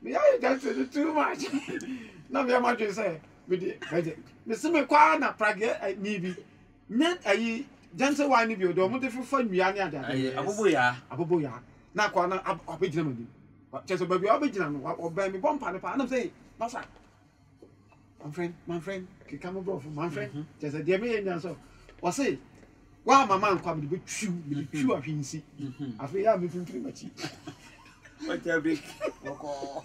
[SPEAKER 4] me are gentle too much na me am just say me see me kwa na prage ni bi me ayi gentle wine bi o do mo de fufa nwia ne ada aboboya na kwa na obegina mani just baby obegina no oba me bompa ne pa na say masa my friend kikamo bro my friend just a dear me nya so o say wa mama nkwa me be twu ahwensi afi ya me fimfiri machi
[SPEAKER 5] what every oko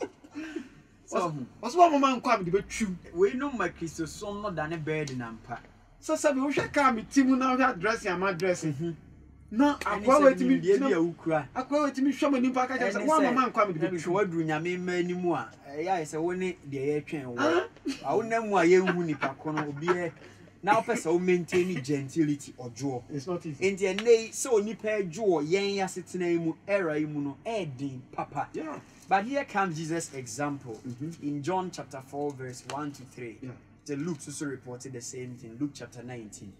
[SPEAKER 4] so wa mama nkwa me be twu
[SPEAKER 5] we no ma Kristo so no da ne bed na mpa
[SPEAKER 4] so sabi wo hwe ka me timu na hwe address ya ma address na akwa wetimi
[SPEAKER 5] die bia ukura
[SPEAKER 4] akwa wetimi hwe mani pa ka je wa mama nkwa me be twu
[SPEAKER 5] waduru nyame ma animu a ya se woni de ye twen wo a wonamu a ye hu nipa kono obi now person will maintain gentility or joy.
[SPEAKER 4] It's not easy.
[SPEAKER 5] And then they so nipa joy yen ya sitting imu era imu no edin papa.
[SPEAKER 4] Yeah.
[SPEAKER 5] But here comes Jesus' example in John chapter 4 verse 1 to 3.
[SPEAKER 4] Yeah.
[SPEAKER 5] The Luke also reported the same thing. Luke chapter 19.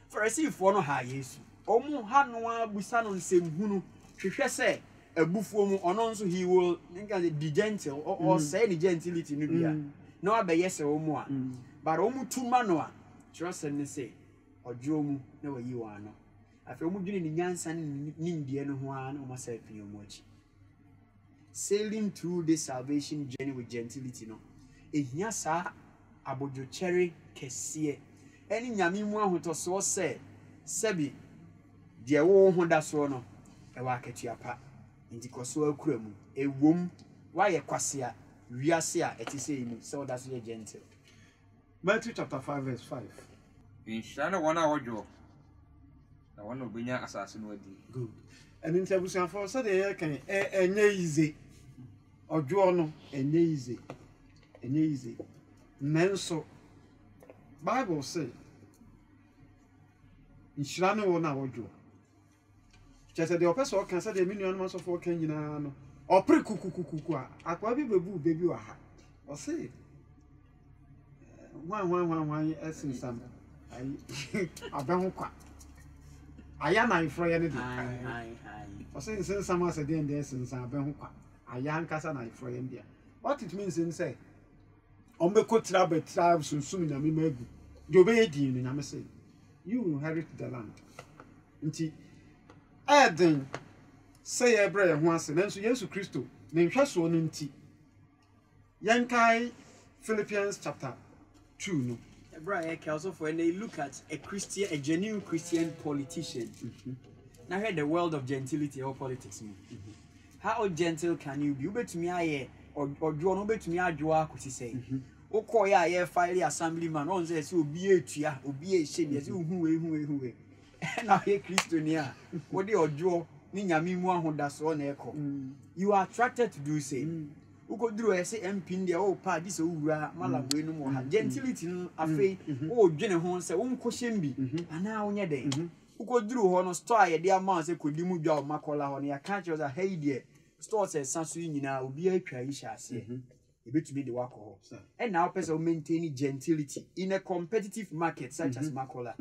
[SPEAKER 5] For I see if one ha Yesu. Omu ha no abusa no nsem hunu. Hwehwe se abufuo mu ono nso he will be gentle or say the gentility no bia. No abeye se omu a. But omu tuma no a trust and say odwomu na wayi wa no afi omu dwene ni nyansa ni ndie no ho an o masa pin omu achi sailing through this salvation journey with gentility no ehia sa abojo cherry kese eni nyame mu ahotoso se sebi de wo ho da so no e wa akatuapa nti koso akura mu ewom wa ye kwase a wiase a etise emu so da so ye gentle.
[SPEAKER 4] Matthew chapter 5 verse 5.
[SPEAKER 6] In Shana one hour job. I want to bring your assassin with you.
[SPEAKER 4] Good. And in Tabusan for so they can easy. Or journal easy. Easy. Nenso Bible say in Shana one hour job. Just the oppressor can say the million months of work in or pre kuku. Aqua baby or say. One essence some I don't quite. I am my friend. I say some as a day and essence I don't quite. I am Cassan I friend there. What it means in say on the court rabbit tribes soon I mean you obey in I say you inherit the land. Until Adding say a brother once and then so yes Christo name just one in tea. Yankai Philippians chapter 2 no.
[SPEAKER 5] Brian also for when they look at a genuine Christian politician. Now hear the world of gentility or politics. How gentle can you be? You bet me I or draw no bet to me I draw could say. O call ya file assemblyman on says will be a tia, will be a shame as you who now here Christiania. What they or draw Ninya Mimwa who does on echo. You are attracted to do say. Who could do say MP in the old part this over Malawi no more. Gentility afe oh Jenny say question be and now on your day. Who could do on a store a dear man say could you move your Macola on your catch as a hey dear store says Sansuin will be a Kraisha say. You bet to be the alcohol. And now person maintaining gentility in a competitive market such as Macola.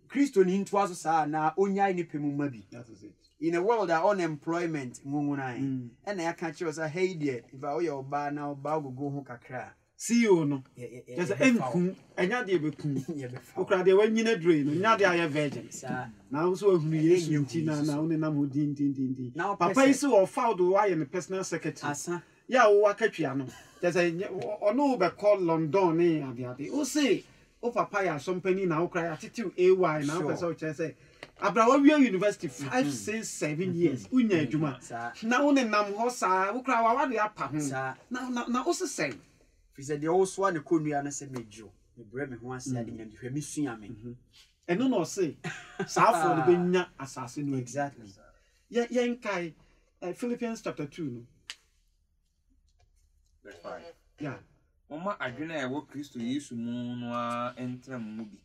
[SPEAKER 5] Christo in twas now only any pemu maybe. That is it. In a world of unemployment, and I catch you as a hey dear, if I your bar now, bow go home kakra.
[SPEAKER 4] See you no. There's an end, and not the Okra, they went in a dream, not the other virgin. Now, so you Tina now, and I'm din. Now, Papa is so foul do I and the personal secretary. Ya, what catchiano. There's a no but called London, eh, the other. Oh, say, oh, Papa, some penny now cry attitude AY now, so I say. Abraham University 5, 6, 7 years. Unya Juma. Now, the Nam Hosa, who cry what they are packing. Now, also say. He said, the old swan, the Kumiana said, Major. The Bremen once said, and you missing me. ɛno na ɔse saafo no bɛnya asase no
[SPEAKER 5] Exactly.
[SPEAKER 4] yɛnkae Philippians chapter 2 no
[SPEAKER 6] Verse 5.
[SPEAKER 4] yeah
[SPEAKER 6] Mama adwene a ɛwɔ Kristo Yesu mu no a ɛntena mu bi.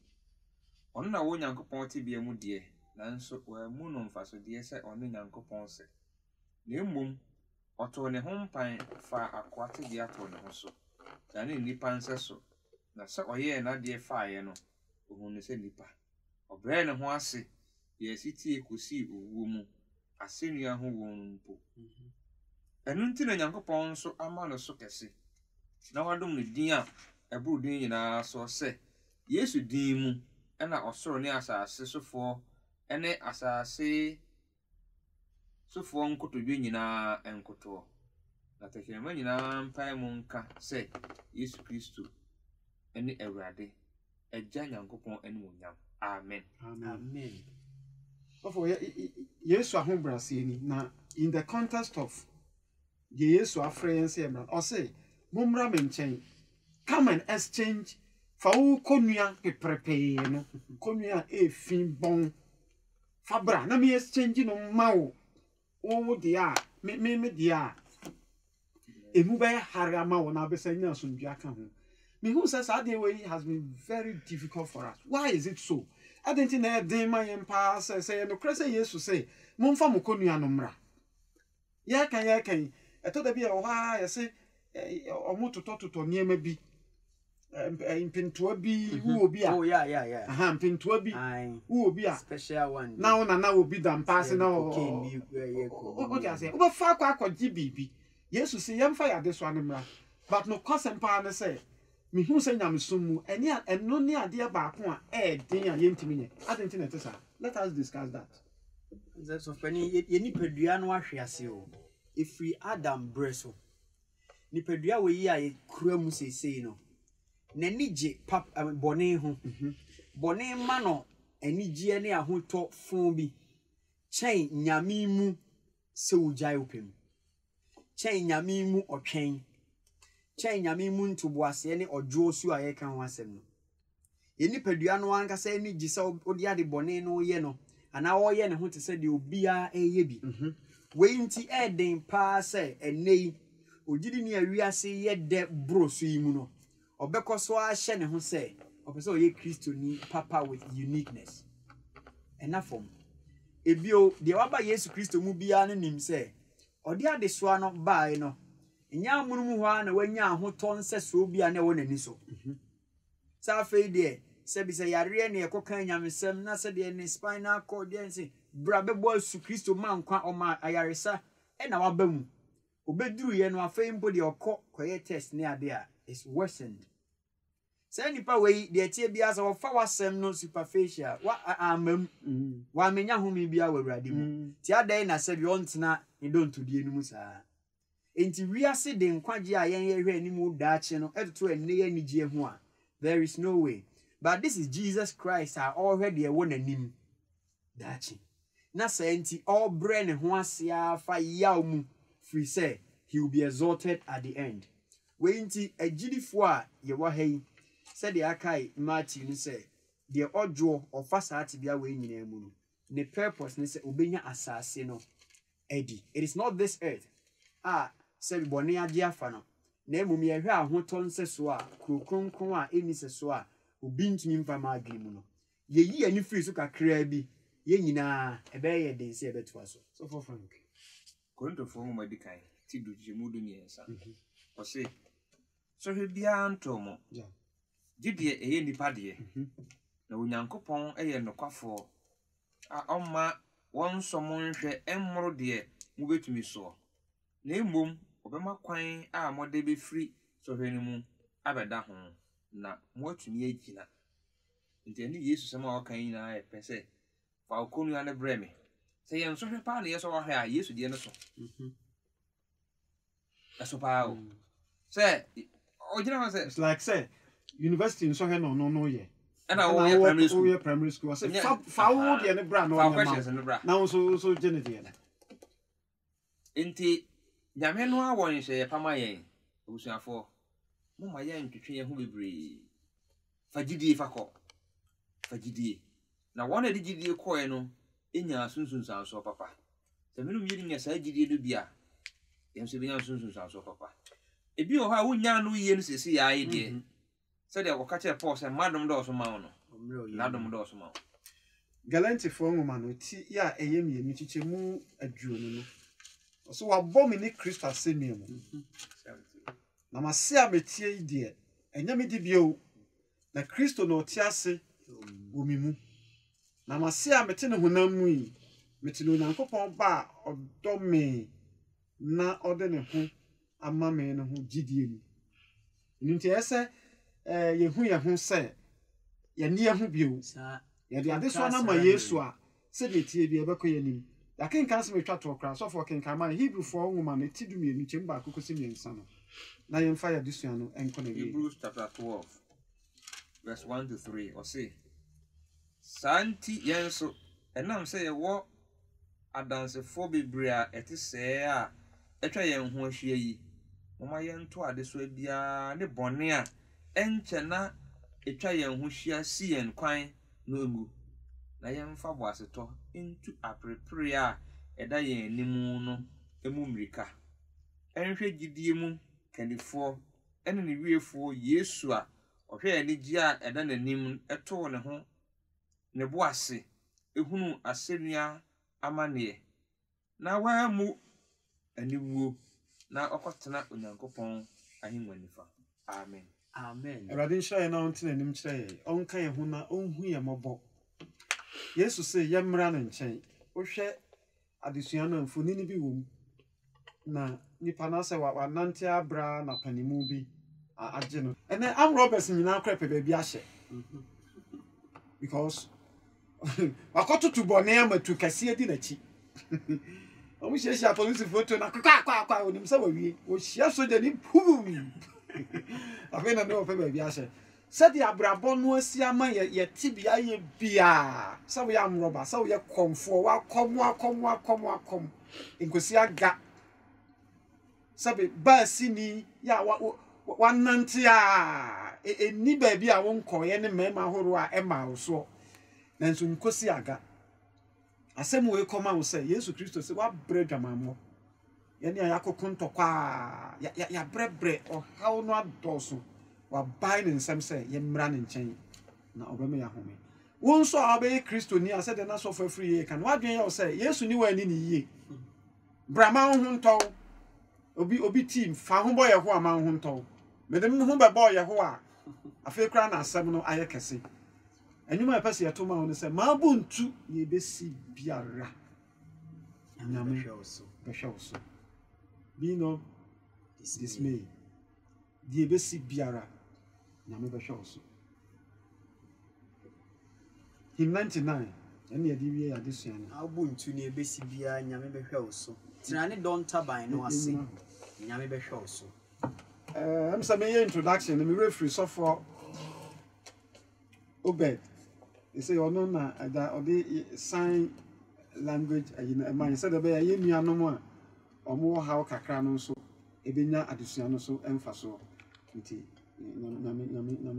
[SPEAKER 6] Ɔno na wɔ Nyankopɔn tebea mu deɛ, nanso wɔamu no mfasodeɛ sɛ ɔno Nyankopɔn sɛ. Na mmom, ɔtoo ne ho mpan fa akoa tebea too ne ho so. Dane nnipa nsɛ so, na sɛ ɔyɛɛ n'adeɛ faeɛ no, ohuu no sɛ nnipa. Ɔbrɛɛ ne ho ase, deɛ asi tie kɔsii owuo mu, asɛnnua ho wɔ no mpo. Ɛno nti na Nyankopɔn nso ama no so kɛse. Na wadom ne din a ɛboro din nyinaa so sɛ Yesu din mu ɛna ɔsoro ne asase sofoɔ ɛne asase sofoɔ nkotodwe nyinaa ɛnkotoɔ. Na tɛkrɛma nyinaa mpae mu nka sɛ Yesu Kristo ɛne Awurade Agya Nyankopɔn animuonyam. Amen.
[SPEAKER 5] Amen.
[SPEAKER 4] Yesu ahobrɛaseɛ ni na in the context of the Yesu afrɛ yɛn sɛ mmra ɔse mommra me nkyɛn come and exchange fa wo kɔnnua peprɛpɛɛ no kɔnnua ɛfi bɔn fa bra na me exchange no ma wo wo deɛ a me deɛ a ɛmu bɛyɛ hare ama wo na bɛsɛ nya asomdwe aka ho mehu sɛ saa deɛ wei has been very difficult for us. Why is it so? I didn't know ɛden ma yɛn paa sɛ yɛnokorɛ sɛ Yesu sɛ momfa mo kɔnnua no mmra yɛkan ɛtɔ da bi a wɔ hɔ a yɛse ɔmo totɔ nneɛma bi mpintoa bi wo bi a
[SPEAKER 5] Oh yeah.
[SPEAKER 4] aha mpintoa bi wo bi a
[SPEAKER 5] Special one.
[SPEAKER 4] na wo na wo bi da mpaase na wo
[SPEAKER 5] cocaine bi
[SPEAKER 4] okay ase wo fa akɔgye bibi Yesu sɛ yɛmfa yɛade so anemra but no kɔsɛm paa ne sɛ mehu sɛ nyamesom mu ɛno ne adeɛ baako a ɛɛden a yɛntimi nyɛ adɛnti na ɛte saa. Let us discuss that.
[SPEAKER 5] That's of any nipadua no ahwe ase o. Efiri Adam breso. Nipadua we yi a yekura mu sesei no. N'ani gye bɔne ho. Bɔne ma no ani gye ne ahotɔ fon bi. Kyɛn nyame mu sɛ wogyae opem. Kyɛn nyame mu ɔtwɛn. Kyɛn nyame mu ntoboaseɛ ne ɔdwo su a yɛka ho asɛm no. Ye nipadua no ankasa ani gye sɛ odi ade bɔne no yɛ no. Ana ɔyɛ ne ho te sɛ de obia ɛyɛ bi. Wei nti ɛden paa sɛ ɛnɛyi ogidi ni awiase yɛ de bro so yi mu no. Ɔbɛkɔ so ahyɛ ne ho sɛ ɔpɛ sɛ ɔyɛ Kristoni papa with uniqueness. Ɛnafom. Ebio deɛ waba Yesu Kristo mu bia no nim sɛ ɔde ade soa no bae no. Nya amunum hɔ na wanya ahotɔ nsɛ so bia na ɛwɔ n'ani so. Sa afei deɛ sɛ bi sɛ yare ne ɛkɔka nyamesɛm na sɛ deɛ ne spinal cord deɛ nse bra bɛbɔ Yesu Kristo ma nkwa ɔma ayaresa ɛna waba mu. Obeduru ye no afei mpo deɛ ɔkɔ kɔyɛ test ne ade a is worsened. Sɛ nipa wei deɛ tie bia sɛ wɔfa wasɛm no superficial wa amam wa menya homi bia wɔ Awurade mu. Ti adai na sɛ bi ɔntena ne dontodie no mu saa. Enti wiase de nkwagye a yɛn yɛhwɛ animu daache no ɛtoto ɛne yɛ nigye ho a there is no way. But this is Jesus Christ already won n'anim daache. Na sɛ enti all brɛ ne ho ase afa yaw mu free say he will be exalted at the end. We enti agidifo a ye wa ha yi said the akai Matthew ni say the odwo of fasati bia we nyina mu no ne purpose ni say obenya asase no edi. It is not this earth say boni ade afa no na emum ye hwe ahoto nse so a krokronkron a eni se so a obi ntumi mfa ma adwene mu no ye yi ani free so kakra bi ye nyina ebe ye den se ebe to aso.
[SPEAKER 4] So for Frank
[SPEAKER 6] Korinto fo mu madikan ti do jemu do ne nsa o se so hwe bia ntomo
[SPEAKER 4] yeah
[SPEAKER 6] gidie eye nipa de na Onyankopɔn eye nokwafo a ɔma won som nhwe emmoro de mu betumi so na emom obema kwan a mode be free so hwe ni mu abeda ho na mo atumi agina nti ani Yesu sema ɔkan nyina e pese fa okonu ane breme se yen so hwe pa na yeso wa hwe a Yesu de ne so eso pa o se ojina se
[SPEAKER 4] it's like say university in so he no ye
[SPEAKER 6] and I
[SPEAKER 4] primary school say fa wo de ne bra no na so gene de na
[SPEAKER 6] enti nyame no a won hye pama yen obusuafo mo ma yen twetwe ye ho bebre fagidie fakọ fagidie na wɔn a de gyidie kɔɛ no enya sunsunsanso papa sɛ menum yɛ nya saa gyidie no bia yɛn so benya sunsunsanso papa ebi wɔ hɔ a wonya no yie no sesi yɛ ayɛ deɛ sɛ deɛ wɔka kyerɛ Paul sɛ madom dɔɔso ma wo no nadom dɔɔso ma wo
[SPEAKER 4] Galantifoɔ nwoma no ti yɛ a ɛyɛ mmienu kyekyɛ mu aduonu no so wabɔ me ne Kristo asɛnnua mu na mase a metie yi deɛ ɛnyɛ me di bio na Kristo na ɔte ase wɔ me mu na mase a mete ne honam mu yi mete ne Onyankopɔn ba a ɔdɔ me na ɔde ne ho ama me no ho gyidie mu nti ɛsɛ yehu ye ho sɛ yɛne yɛ ho bio yɛde ade so na ma Yesu a sɛ de tie bi ɛbɛkɔ yɛnim yakenka sɛ metwa to kra so for kenka ma Hebrewfoɔ nwoma no ti du mienu kyem ba akoko sɛ miensa no na yɛmfa yɛ desua no ɛnkɔ na wie
[SPEAKER 6] Hebrews chapter 12 verse 1 to 3 or say Santi yenso enam sɛ yɛwɔ adansefo bebree a ɛte sɛ a ɛtwa yɛn ho ahyia yi mama yɛnto ade so bia ne bɔne a ɛnkyɛ na ɛtwa yɛn ho hyia si yɛn kwan no emu na yɛmfa boasetɔ into aprepre a ɛda yɛn anim no emu mmirika ɛnhwɛ gyidie mu kandifoɔ ɛne ne wiefoɔ Yesu a ɔhwɛ anigye a ɛda n'anim ɛtoo ne ho ne bo ase ehunu asennua amaneɛ na waamu aniwuo na ɔkɔtena Onyankopɔn ahengua nifa amen
[SPEAKER 5] Amen.
[SPEAKER 4] Awurade nhyira yɛn na ɔntena anim kyerɛ yɛn ɔnka yɛn ho na ɔnhu yɛn mmɔbɔ Yesu sɛ yɛmmra ne nkyɛn wohwɛ adesua no mfoni ne bi wɔ mu na nipa na sɛ wanante abra na panimu bi agye no ɛnɛ am Roberts nyinaa kora pɛ baabi ahyɛ because wakototo bɔne amatu kɛseɛ di n'akyi ɔmo hyiahyia polisi foto na kwa onim sɛ wawie wɔhyia soja ni pum afei na ne wɔpɛ baabi ahyɛ sɛde abrabɔ no asi ama yɛte bia yɛ bia sɛ woyɛ amrɔba sɛ woyɛ kɔmfoɔ wakɔm nkosi aga sɛbe baasi ni ya wanante a ɛni baabi a wonkɔyɛ ne mmarima ahorow a ɛma wo so nanso nkosi aga asɛm wei kɔma wo sɛ Yesu Kristo sɛ wabrɛ dwamammɔ yɛne a yɛakoko ntɔkwa a yɛabrɛbrɛ ɔhaw no adɔɔso wabae ne nsɛm sɛ yɛmmra ne nkyɛn na ɔbɛma yɛ ahome wo nso a wobɛyɛ Kristoni a sɛdeɛ na sɔfo afiri yie ka no wadwen yɛ wo sɛ Yesu ni w'ani ne yie brama wo ho ntɔw obi team fa ho bɔ yɛ ho ama ho ntɔw mede me ho bɛbɔ yɛ ho a afei kra na asɛm no ayɛ kɛse enwuma yɛpɛ sɛ yɛto ma wo ne sɛ maabu ntu yɛbɛsi biara nyame bɛhwɛ wo so be no dismay die bɛsi biara nyame bɛhwɛ wo so hymn 99 ɛne yɛde wie yɛade sua no
[SPEAKER 5] Maabu ntu ne bɛsi biara nyame bɛhwɛ wo so Tirane don taban no ase nyame bɛhwɛ wo so
[SPEAKER 4] I'm saying introduction me referee so for Obed they say ono na that or the sign language man said be ye nuanom a omo how kakra no so ebenya adesua no so emfa so nti na me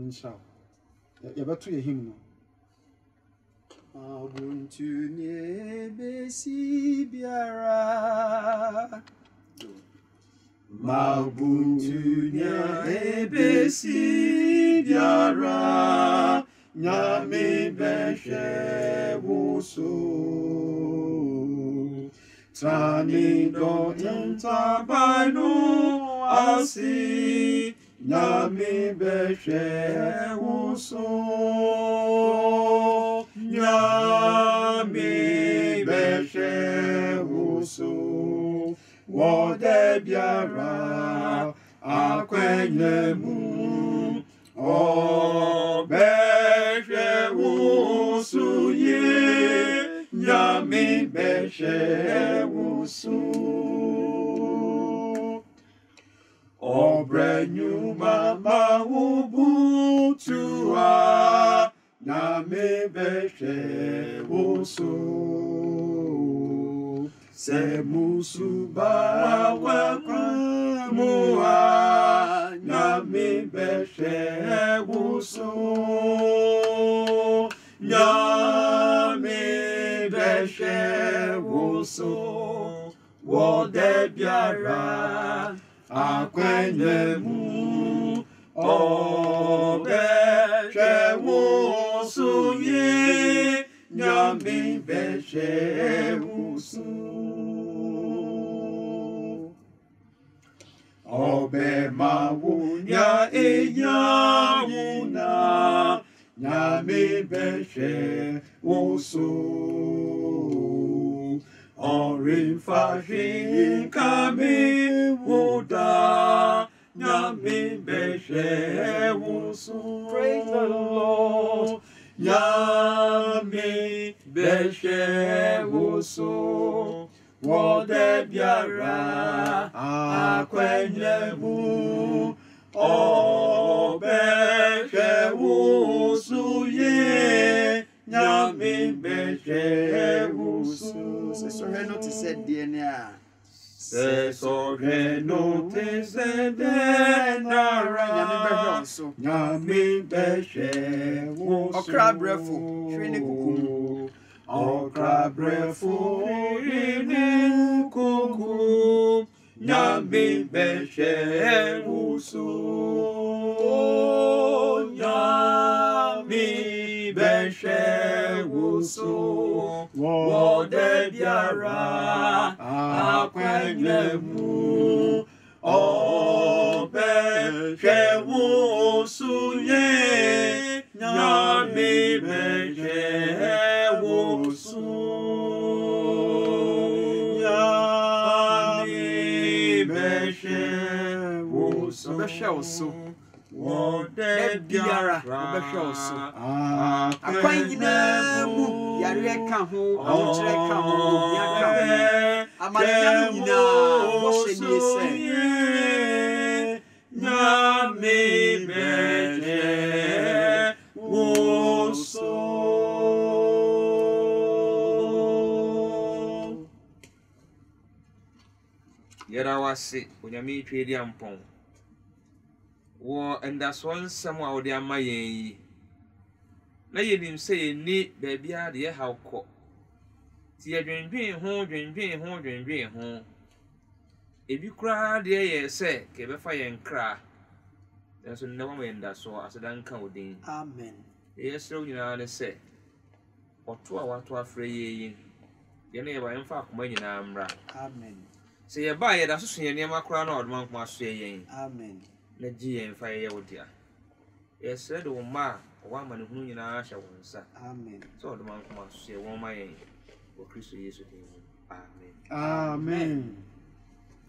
[SPEAKER 4] nsha ye beto ye him no
[SPEAKER 5] Abuntu ne besi biara
[SPEAKER 1] Mabuntu ne besi biara nyame bɛhwɛ wo so trani do ntaban no asi nyame bɛhwɛ wo so nyame bɛhwɛ wo so wode biara akwenye mu obehwe wusu ye nyame behwe wusu obrenyu mama ubutua nyame behwe wusu se musuba wakwamua nyame behwe wusu nyame bɛhyɛ wo so wɔ da biara akwanya mu ɔbɛhwɛ wo so yie nyame bɛhyɛ wo so Obema wunya eya wuna nyame beshe woso Orin fashin kami wuda nyame beshe woso
[SPEAKER 5] Praise the Lord.
[SPEAKER 1] Nyame beshe woso Wode biara akwenye mu obeshe wusuye nyame beshe wusu
[SPEAKER 5] Sesore no te said DNA.
[SPEAKER 1] Sesore no te said nara nyame beshe wusu
[SPEAKER 5] Okra brefo hwene kukum
[SPEAKER 1] Okra brefo hwene kukum nyame beshe wusu nyame beshe wusu wode biara akwenye mu obeshe wusu ye nyame beshe wusu
[SPEAKER 5] Obeshe woso wode biara obeshe woso akwan nyinaa mu yare ka ho awochere ka ho obia ka ho amanenya nyinaa wo hye ni se
[SPEAKER 1] nyame beshe woso
[SPEAKER 6] Yara wase onyame twedi ampon wo endaso nsem a wode ama yen yi na yenim se yeni baabia de ye hawkọ ti dwendwen ho ebi kura de ye se ke be fa yen kra so nna ma endaso asedan ka odin
[SPEAKER 5] amen
[SPEAKER 6] yesew nyina ne se oto a wato afre yeyin ye na ye ba emfa akoma nyina amra
[SPEAKER 5] amen
[SPEAKER 6] se ye ba ye da so ye niam akora na odman kuma so yeyin
[SPEAKER 5] amen
[SPEAKER 6] na ji yen fa ye wodia yesre de wo ma wa ma ne hunu nyina hye wo nsa
[SPEAKER 5] amen
[SPEAKER 6] so odman kuma so ye wo ma yen wo Kristo Yesu din amen
[SPEAKER 4] Amen.